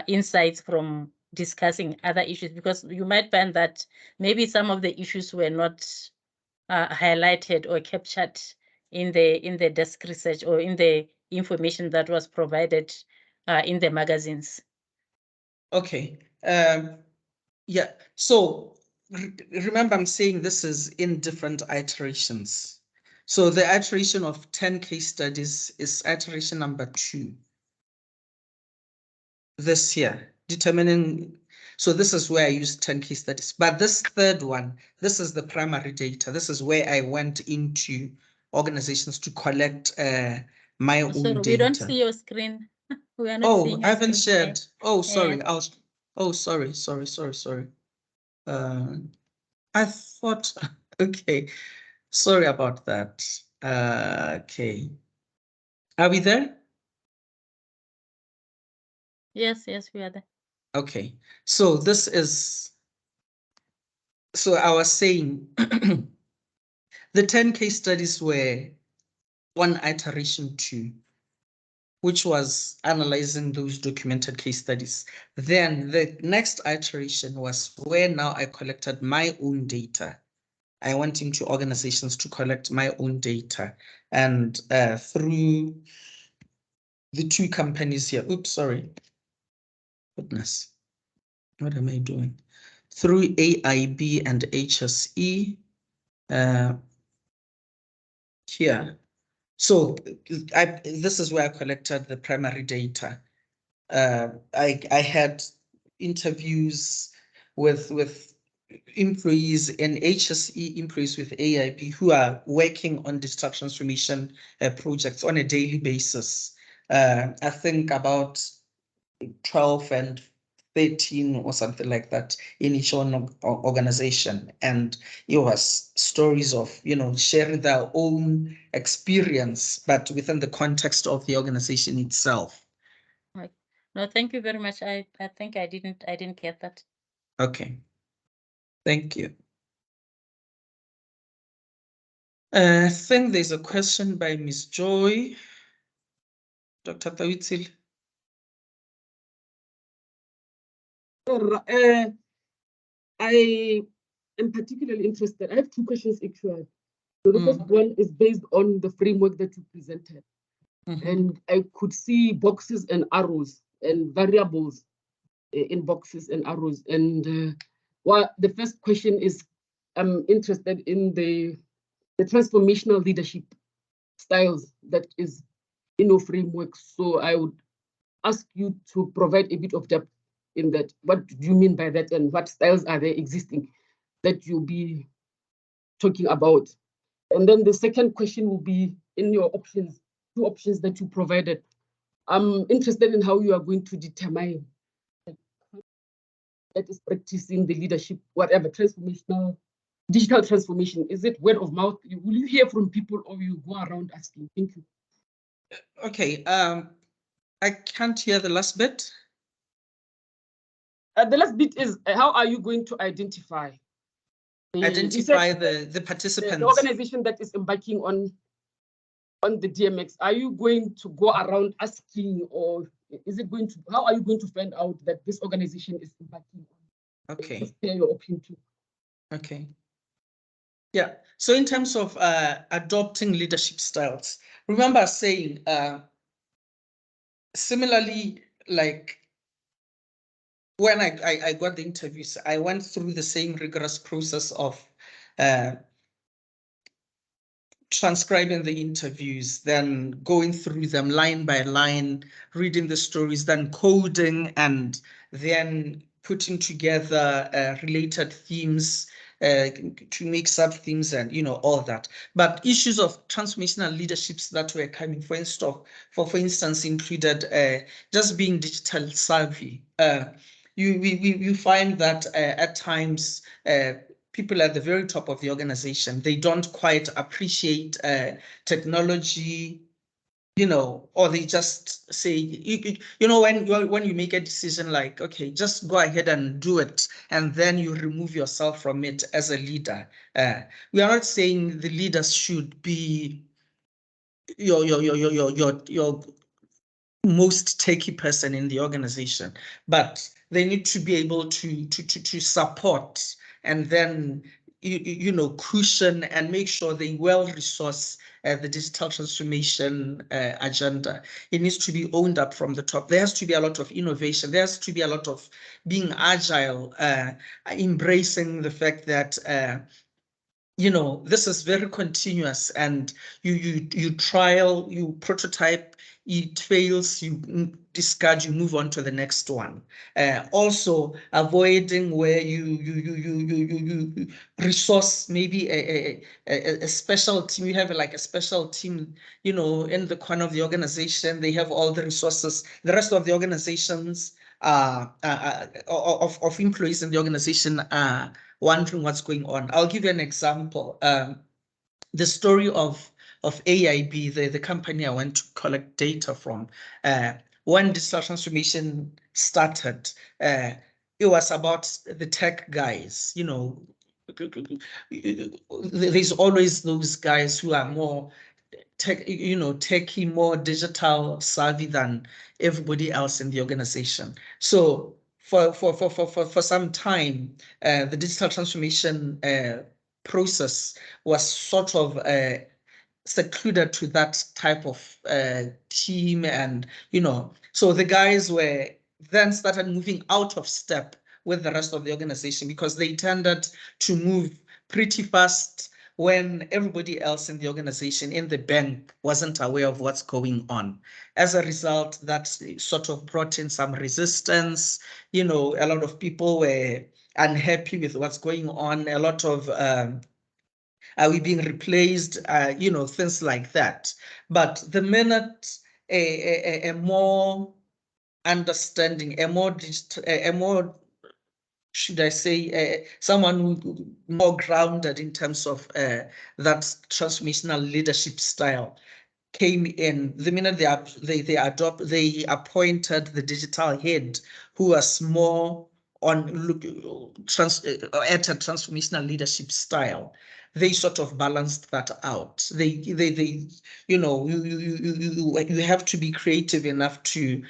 insights from discussing other issues? Because you might find that maybe some of the issues were not highlighted or captured in the desk research or in the information that was provided in the magazines. Okay. Yeah. So remember, I'm saying this is in different iterations. So the iteration of 10 case studies is iteration number 2 this year, determining. So this is where I used 10 case studies. But this third one, this is the primary data. This is where I went into organizations to collect my own Sorry, data. we don't see your screen. We are not seeing I your haven't screen. shared. Oh, sorry. Yeah. Sorry. I thought, okay. Sorry about that. Okay. Are we there? Yes, we are there. Okay. So this is, so I was saying the 10 case studies were one iteration 2, which was analyzing those documented case studies. Then the next iteration was where now I collected my own data. I went into organizations to collect my own data, and through the 2 companies here, oops, sorry, goodness, what am I doing? Through AIB and HSE here. So this is where I collected the primary data. I had interviews with employees in HSE, employees with AIB who are working on digital transformation projects on a daily basis. I think about 12 and 13 or something like that in each organization. And it was stories of, sharing their own experience, but within the context of the organization itself. Right. No, thank you very much. I think I didn't get that. Okay. Thank you. I think there's a question by Ms. Joy. Dr. Tawitsil. I am particularly interested. I have 2 questions actually. So the first one is based on the framework that you presented. And I could see boxes and arrows and variables in boxes and arrows. And the first question is, I'm interested in the transformational leadership styles that is in your framework. So I would ask you to provide a bit of depth in that. What do you mean by that, and what styles are there existing that you'll be talking about? And then the second question will be in your options, 2 options that you provided. I'm interested in how you are going to determine that is practicing the leadership, whatever, transformational, digital transformation. Is it word of mouth? Will you hear from people, or you go around asking? Thank you. Okay, I can't hear the last bit. The last bit is, how are you going to identify the participants? The organization that is embarking on the DMX. Are you going to go around asking, or is it going to, how are you going to find out that this organization is embarking on? Okay. Your opinion too. Okay. Yeah. So in terms of adopting leadership styles, remember saying similarly, like when I got the interviews, I went through the same rigorous process of transcribing the interviews, then going through them line by line, reading the stories, then coding, and then putting together related themes to make sub themes and all that. But issues of transformational leaderships that were coming, for instance, included just being digital savvy. You find that at times people at the very top of the organization, they don't quite appreciate technology, or they just say, when you make a decision like, okay, just go ahead and do it, and then you remove yourself from it as a leader. We are not saying the leaders should be your most techie person in the organization, but they need to be able to support and then cushion and make sure they well resource the digital transformation agenda. It needs to be owned up from the top. There has to be a lot of innovation. There has to be a lot of being agile, embracing the fact that this is very continuous, and you trial, you prototype, it fails, you discard, you move on to the next one. Also avoiding where you resource maybe a special team. You have like a special team, in the corner of the organization. They have all the resources. The rest of the organizations of employees in the organization are wondering what's going on. I'll give you an example. The story of AIB, the company I went to collect data from. When digital transformation started, it was about the tech guys. There's always those guys who are more techie, more digital savvy than everybody else in the organization. So for some time, the digital transformation process was sort of secluded to that type of team, and so the guys were then started moving out of step with the rest of the organization, because they tended to move pretty fast when everybody else in the organization, in the bank, wasn't aware of what's going on. As a result, that sort of brought in some resistance. A lot of people were unhappy with what's going on. A lot of are we being replaced? Things like that. But the minute a more understanding, a more should I say, someone more grounded in terms of that transformational leadership style came in, the minute they appointed the digital head, who was more on at a transformational leadership style. They sort of balanced that out. You have to be creative enough to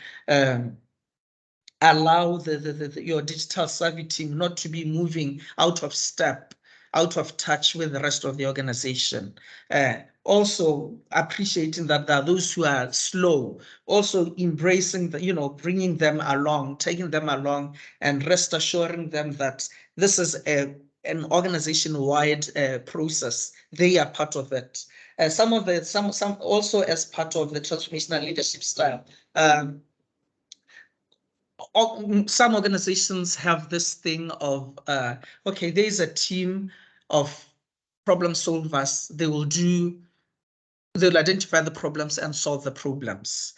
allow your digital savvy team not to be moving out of step, out of touch with the rest of the organization. Also appreciating that there are those who are slow, also embracing bringing them along, taking them along, and rest assuring them that this is an organization-wide process. They are part of it. Some also as part of the transformational leadership style. Some organizations have this thing of, okay, there's a team of problem solvers. They'll identify the problems and solve the problems.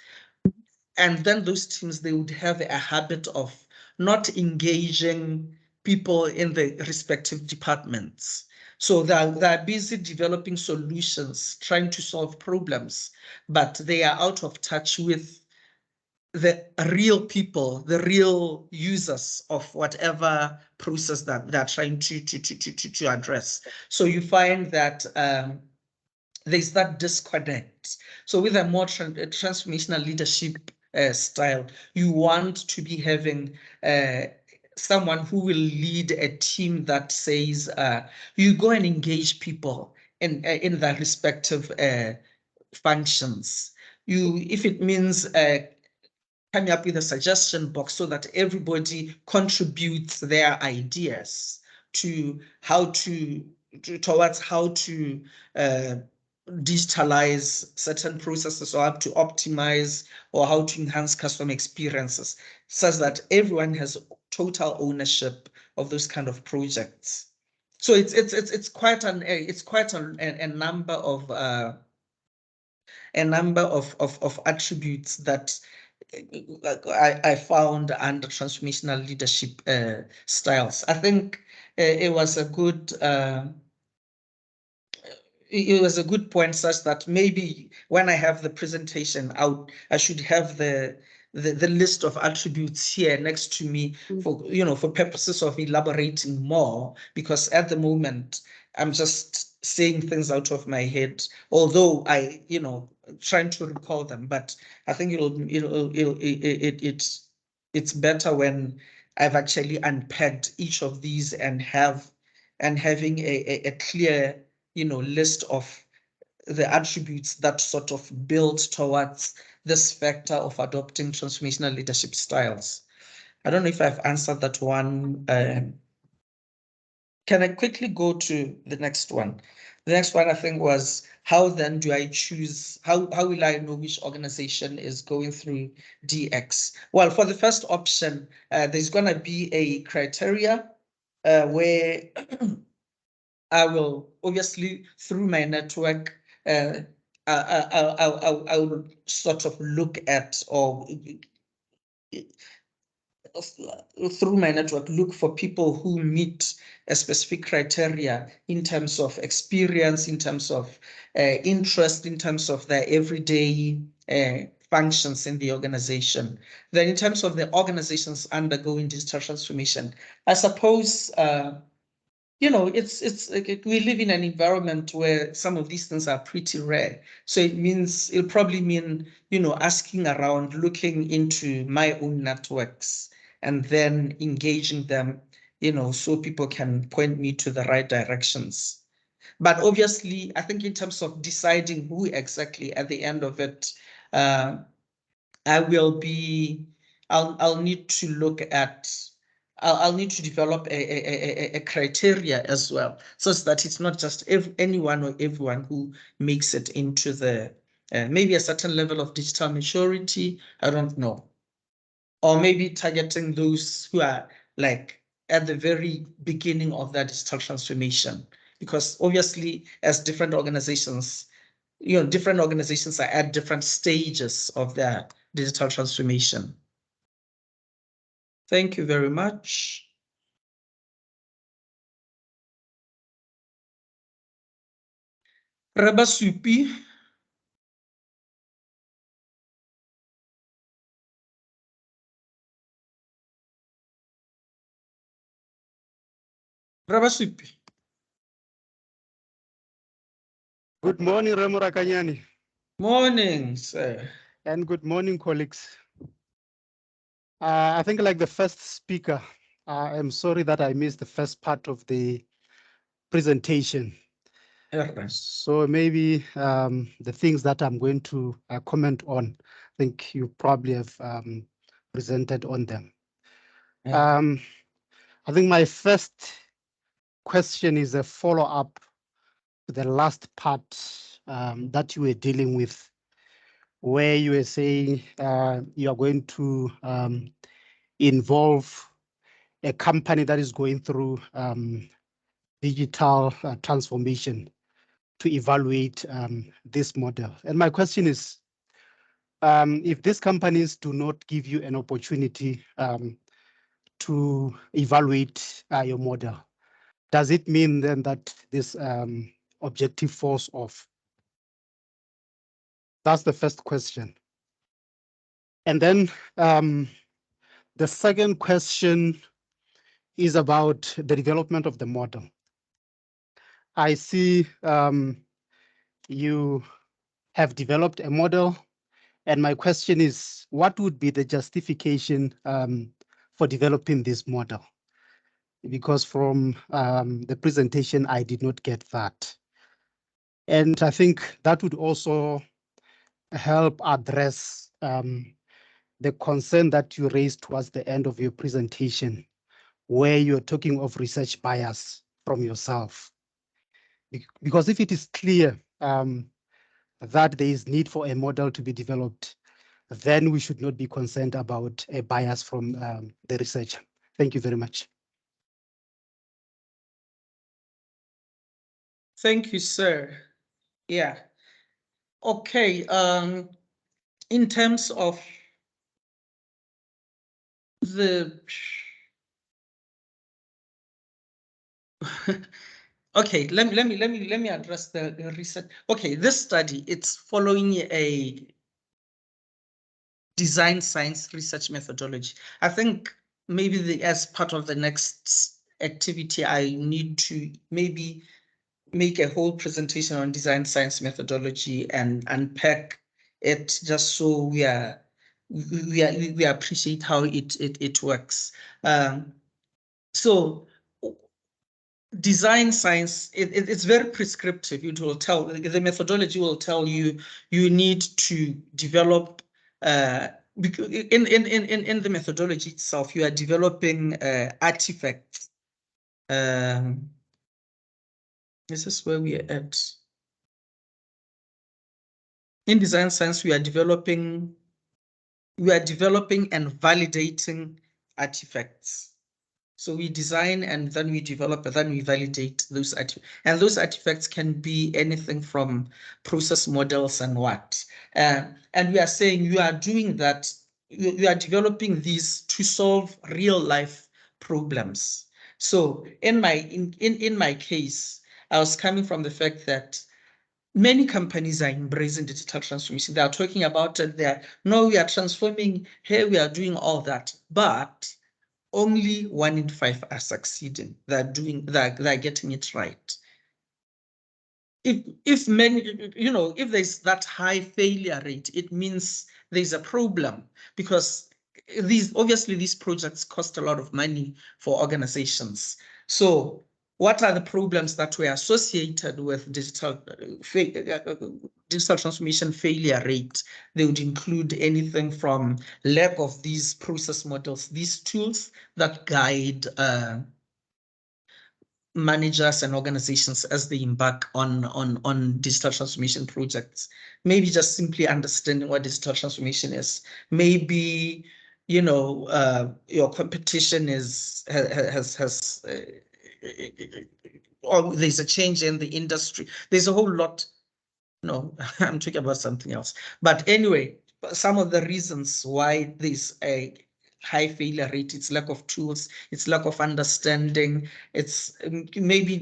And then those teams, they would have a habit of not engaging people in the respective departments. So they're busy developing solutions, trying to solve problems, but they are out of touch with the real people, the real users of whatever process that they're trying to address. So you find that there's that disconnect. So with a more transformational leadership style, you want to be having someone who will lead a team that says, you go and engage people in their respective functions. If it means coming up with a suggestion box so that everybody contributes their ideas to towards how to digitalize certain processes, or how to optimize, or how to enhance customer experiences, such that everyone has total ownership of those kind of projects. So it's quite a number of attributes that I found under transformational leadership styles. I think it was a good it was a good point, such that maybe when I have the presentation out, I should have the list of attributes here next to me for, for purposes of elaborating more, because at the moment I'm just saying things out of my head, although I, trying to recall them. But I think it's better when I've actually unpacked each of these and having a clear, list of the attributes that sort of build towards this factor of adopting transformational leadership styles. I don't know if I've answered that one. Can I quickly go to the next one? The next one, I think, was how then do I choose, how will I know which organization is going through DX? Well, for the first option, there's going to be a criteria where I will obviously, through my network, I will sort of look at, or through my network, look for people who meet a specific criteria in terms of experience, in terms of interest, in terms of their everyday functions in the organization. Then in terms of the organizations undergoing digital transformation, I suppose it's like we live in an environment where some of these things are pretty rare. So it'll probably mean, asking around, looking into my own networks, and then engaging them, so people can point me to the right directions. But obviously, I think in terms of deciding who exactly at the end of it, I'll need to look at, I'll need to develop a criteria as well, so that it's not just anyone or everyone who makes it into the, maybe a certain level of digital maturity, I don't know. Or maybe targeting those who are like at the very beginning of that digital transformation. Because obviously, as different organizations, different organizations are at different stages of their digital transformation. Thank you very much. Rabasupi. Rabasupi. Good morning, Morakanyane. Morning, sir. And good morning, colleagues. I think like the first speaker, I'm sorry that I missed the first part of the presentation. Yes. So maybe the things that I'm going to comment on, I think you probably have presented on them. Yeah. I think my first question is a follow-up to the last part that you were dealing with, where you were saying you are going to involve a company that is going through digital transformation to evaluate this model. And my question is, if these companies do not give you an opportunity to evaluate your model, does it mean then that this objective falls off? That's the first question. And then the second question is about the development of the model. I see you have developed a model, and my question is, what would be the justification for developing this model? Because from the presentation, I did not get that. And I think that would also help address the concern that you raised towards the end of your presentation, where you're talking of research bias from yourself. Because if it is clear that there is need for a model to be developed, then we should not be concerned about a bias from the researcher. Thank you very much. Thank you, sir. Yeah. Okay. In terms of the Okay, let me address the research. Okay, this study, it's following a design science research methodology. I think maybe as part of the next activity, I need to maybe make a whole presentation on design science methodology and unpack it just so we appreciate how it works. So design science, it's very prescriptive. It will tell, the methodology will tell you, you need to develop, because in the methodology itself, you are developing artifacts. This is where we are at. In design science, we are developing and validating artifacts. So we design and then we develop and then we validate those artifacts. And those artifacts can be anything from process models and what. And we are saying you are doing that, you are developing these to solve real life problems. So in my case, I was coming from the fact that many companies are embracing digital transformation. They are talking about it. No, we are transforming here, we are doing all that. But only 1 in 5 are succeeding. They're getting it right. If many, if there's that high failure rate, it means there's a problem, because obviously these projects cost a lot of money for organizations. So what are the problems that were associated with digital transformation failure rate? They would include anything from lack of these process models, these tools that guide managers and organizations as they embark on digital transformation projects. Maybe just simply understanding what digital transformation is. Maybe your competition has or there's a change in the industry. There's a whole lot. No, I'm talking about something else. But anyway, some of the reasons why there's a high failure rate, it's lack of tools, it's lack of understanding, it's maybe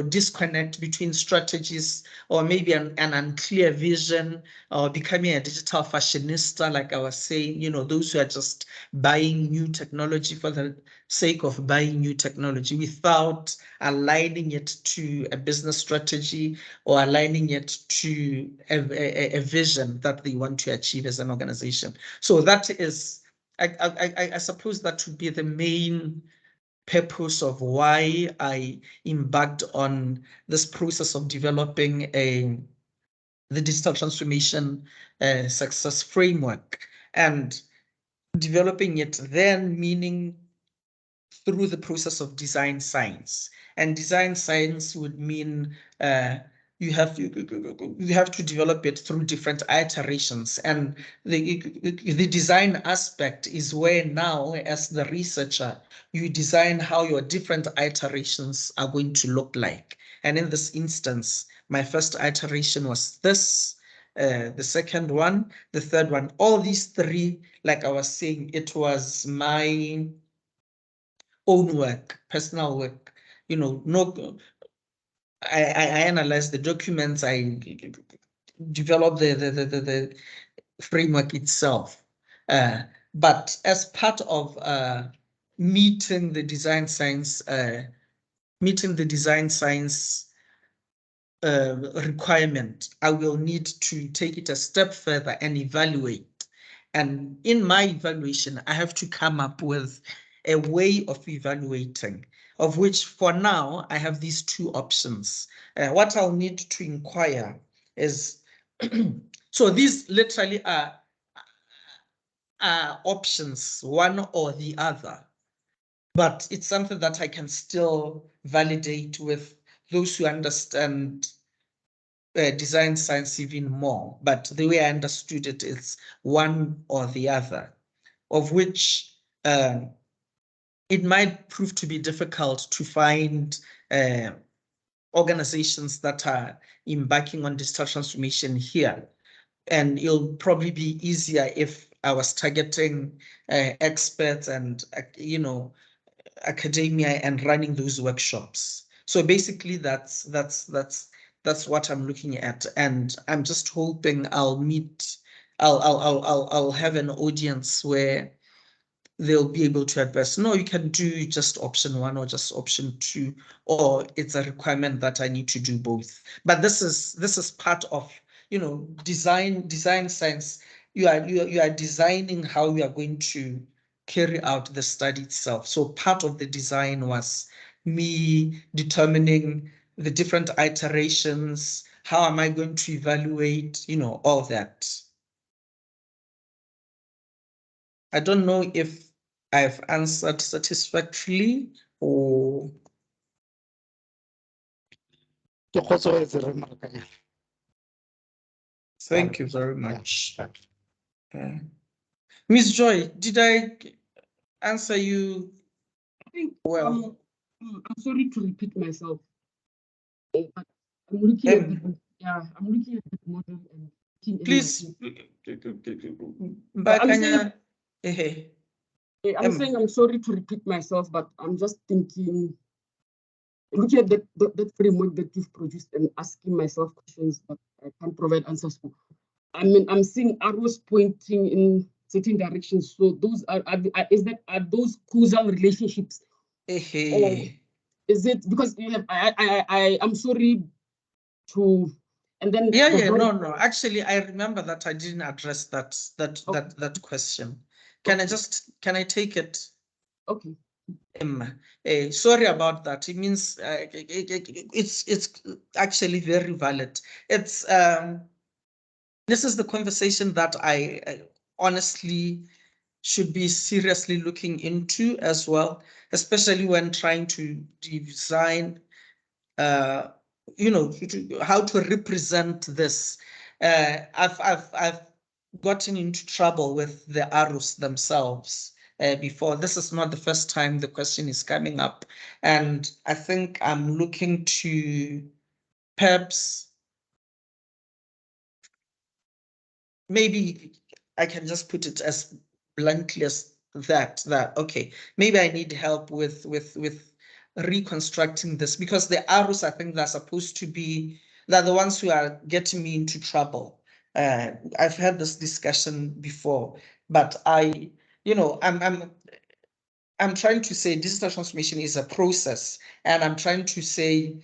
disconnect between strategies, or maybe an unclear vision, or becoming a digital fashionista, like I was saying, those who are just buying new technology for the sake of buying new technology without aligning it to a business strategy or aligning it to a vision that they want to achieve as an organization. So that is, I suppose that would be the main purpose of why I embarked on this process of developing the digital transformation success framework, and developing it then meaning through the process of design science. And design science would mean you have to develop it through different iterations. And the design aspect is where now, as the researcher, you design how your different iterations are going to look like. And in this instance, my first iteration was this, the second one, the third one. All these three, like I was saying, it was my own work, personal work. I analyze the documents, I develop the framework itself. But as part of meeting the design science requirement, I will need to take it a step further and evaluate. And in my evaluation, I have to come up with a way of evaluating, of which for now, I have these two options. What I'll need to inquire is, so these literally are options, one or the other, but it's something that I can still validate with those who understand design science even more. But the way I understood it is one or the other, of which it might prove to be difficult to find organizations that are embarking on digital transformation here. And it'll probably be easier if I was targeting experts and, academia and running those workshops. So basically that's what I'm looking at. And I'm just hoping I'll have an audience where they'll be able to advise, no, you can do just option 1 or just option 2, or it's a requirement that I need to do both. But this is part of, design science. You are designing how we are going to carry out the study itself. So part of the design was me determining the different iterations. How am I going to evaluate, all that. I don't know if I've answered satisfactorily or. Thank you very much. Miss Joy, did I answer you I think well? I'm sorry to repeat myself. But I'm looking at the, I'm looking at the model and please. I'm saying I'm sorry to repeat myself, but I'm just thinking, looking at that framework that you've produced and asking myself questions that I can't provide answers for. I mean, I'm seeing arrows pointing in certain directions. So those are those causal relationships? Or is it because I'm sorry to, and then no. Actually, I remember that I didn't address that question. Can I take it? Okay. Sorry about that. It means it's actually very valid. It's this is the conversation that I honestly should be seriously looking into as well, especially when trying to design how to represent this. I've gotten into trouble with the arrows themselves before. This is not the first time the question is coming up, and I think I'm looking to perhaps maybe I can just put it as bluntly as that okay, maybe I need help with reconstructing this, because the arrows, I think, they're supposed to be, they're the ones who are getting me into trouble. I've had this discussion before, but I'm trying to say digital transformation is a process, and I'm trying to say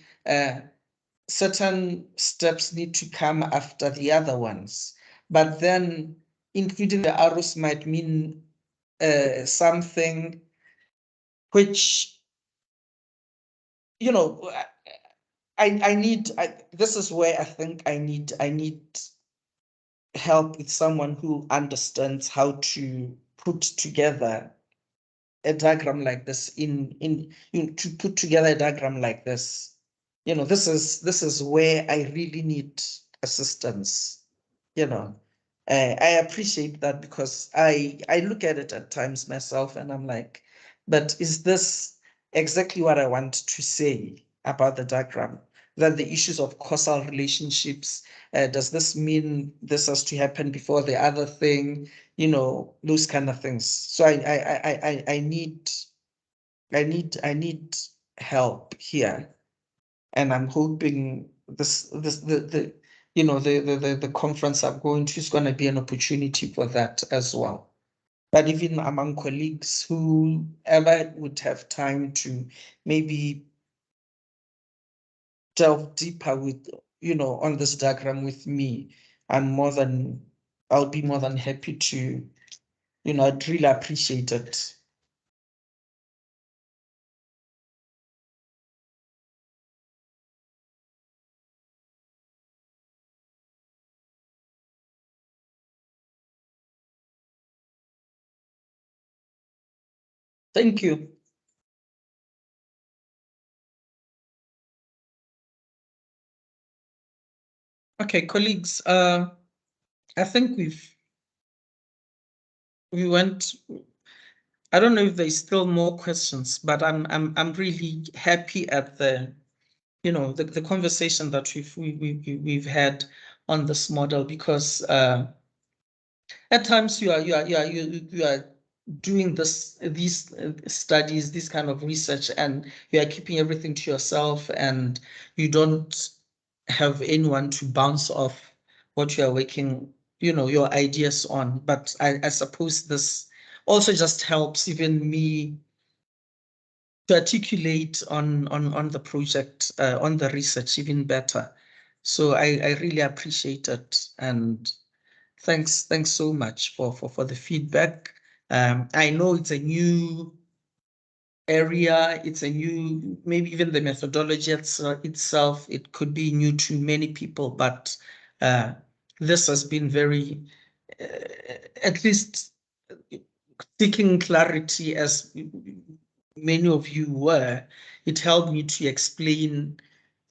certain steps need to come after the other ones. But then including the arrows might mean something which, I need, this is where I think I need help with someone who understands how to put together a diagram like this to put together a diagram like this. This is where I really need assistance. I appreciate that, because I look at it at times myself and I'm like, but is this exactly what I want to say about the diagram? That the issues of causal relationships, does this mean this has to happen before the other thing? Those kind of things. So I need help here, and I'm hoping the conference I'm going to is going to be an opportunity for that as well. But even among colleagues, whoever would have time to maybe delve deeper with, on this diagram with me, I'll be more than happy to, I'd really appreciate it. Thank you. Okay, colleagues, I think we went. I don't know if there's still more questions, but I'm really happy at the the conversation that we've had on this model, because at times you are doing these studies, this kind of research, and you are keeping everything to yourself, and you don't have anyone to bounce off what you are working, your ideas on. But I suppose this also just helps even me to articulate on the project, on the research even better. So I really appreciate it, and thanks so much for the feedback. I know it's a new area, it's a new, maybe even the methodology itself, it could be new to many people, but this has been very, at least seeking clarity, as many of you were. It helped me to explain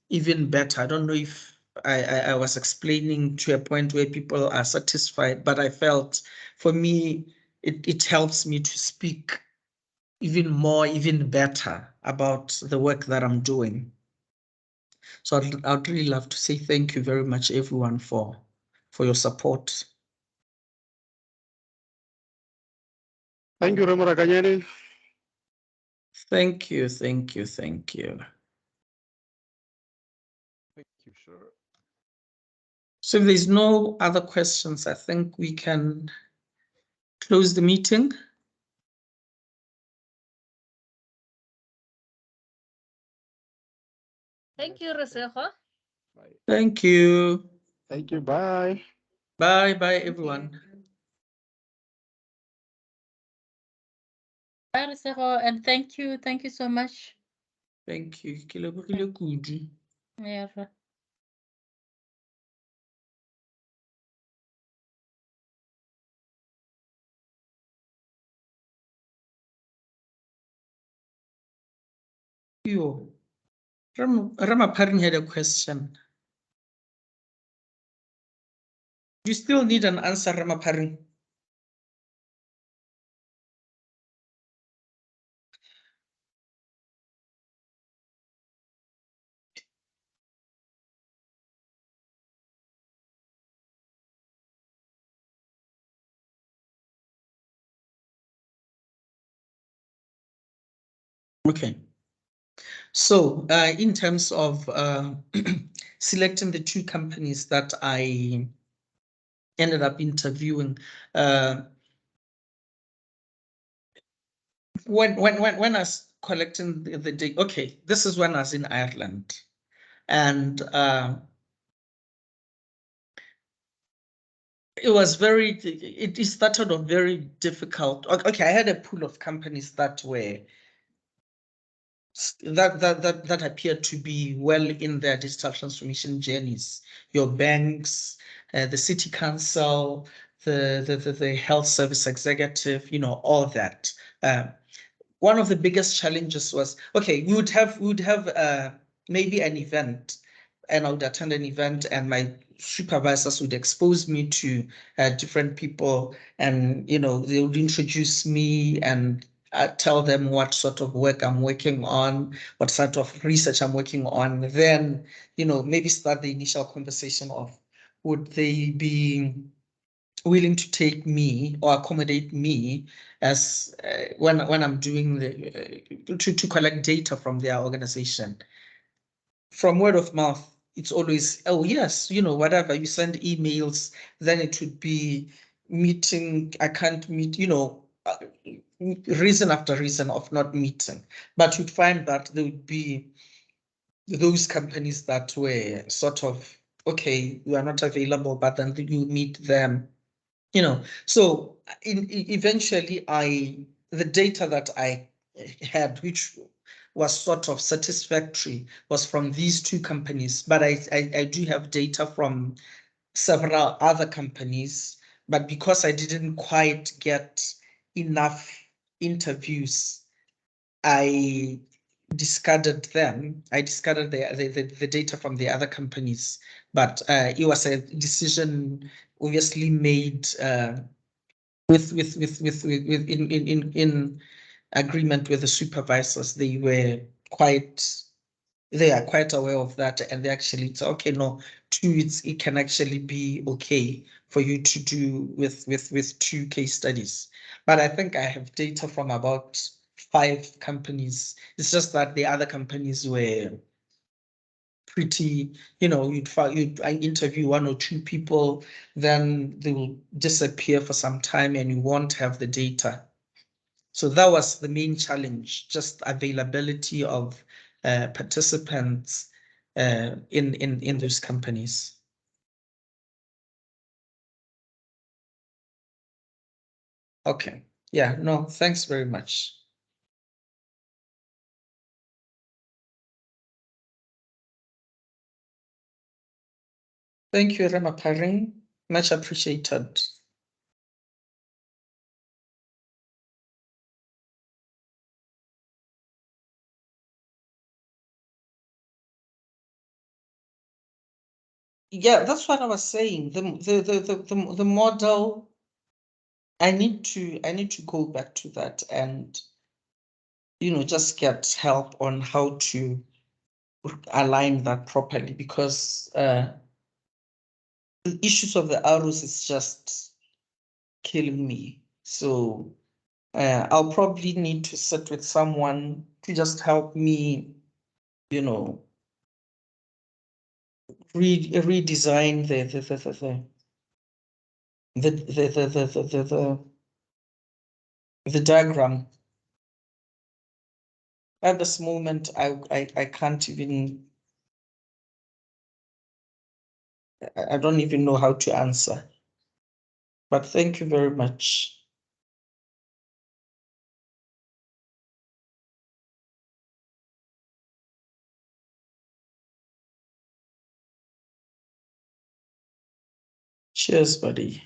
even better. I don't know if I was explaining to a point where people are satisfied, but I felt for me, it helps me to speak even more, even better about the work that I'm doing. So I'd really love to say thank you very much, everyone, for your support. Thank you, Morakanyane. Thank you, thank you, thank you. Thank you, sure. So if there's no other questions, I think we can close the meeting. Thank you, Resego. Bye. Thank you. Thank you. Bye. Bye, everyone. Bye, Resego, and thank you so much. Thank you. Yeah. Yo, Ramaparin had a question. You still need an answer, Ramaparin. Okay. So in terms of selecting the 2 companies that I ended up interviewing, when I was collecting the data, okay, this is when I was in Ireland, and it was it started off very difficult. Okay, I had a pool of companies that were that appear to be well in their digital transformation journeys. Your banks, the city council, the health service executive, all that. One of the biggest challenges was, okay, we would have maybe an event, and I would attend an event, and my supervisors would expose me to different people, and they would introduce me and tell them what sort of work I'm working on, what sort of research I'm working on. Then, maybe start the initial conversation of, would they be willing to take me or accommodate me as when I'm doing to collect data from their organization. From word of mouth, it's always, oh yes, whatever, you send emails, then it would be meeting, I can't meet, reason after reason of not meeting. But you'd find that there would be those companies that were sort of, okay, you are not available, but then you meet them. So eventually the data that I had, which was sort of satisfactory, was from these 2 companies, but I do have data from several other companies, but because I didn't quite get enough interviews, I discarded them. I discarded the data from the other companies, but it was a decision obviously made in agreement with the supervisors. They are quite aware of that, and they actually say, okay, no, 2, it can actually be okay for you to do with 2 case studies. But I think I have data from about 5 companies. It's just that the other companies were pretty, you'd interview 1 or 2 people, then they will disappear for some time and you won't have the data. So that was the main challenge, just availability of participants in those companies. Okay. Yeah, no, thanks very much. Thank you, Rema Paring. Much appreciated. Yeah, that's what I was saying. The model, I need to go back to that and just get help on how to align that properly, because the issues of the arrows is just killing me. So I'll probably need to sit with someone to just help me, redesign the diagram. At this moment, I can't even, I don't even know how to answer. But thank you very much. Cheers, buddy.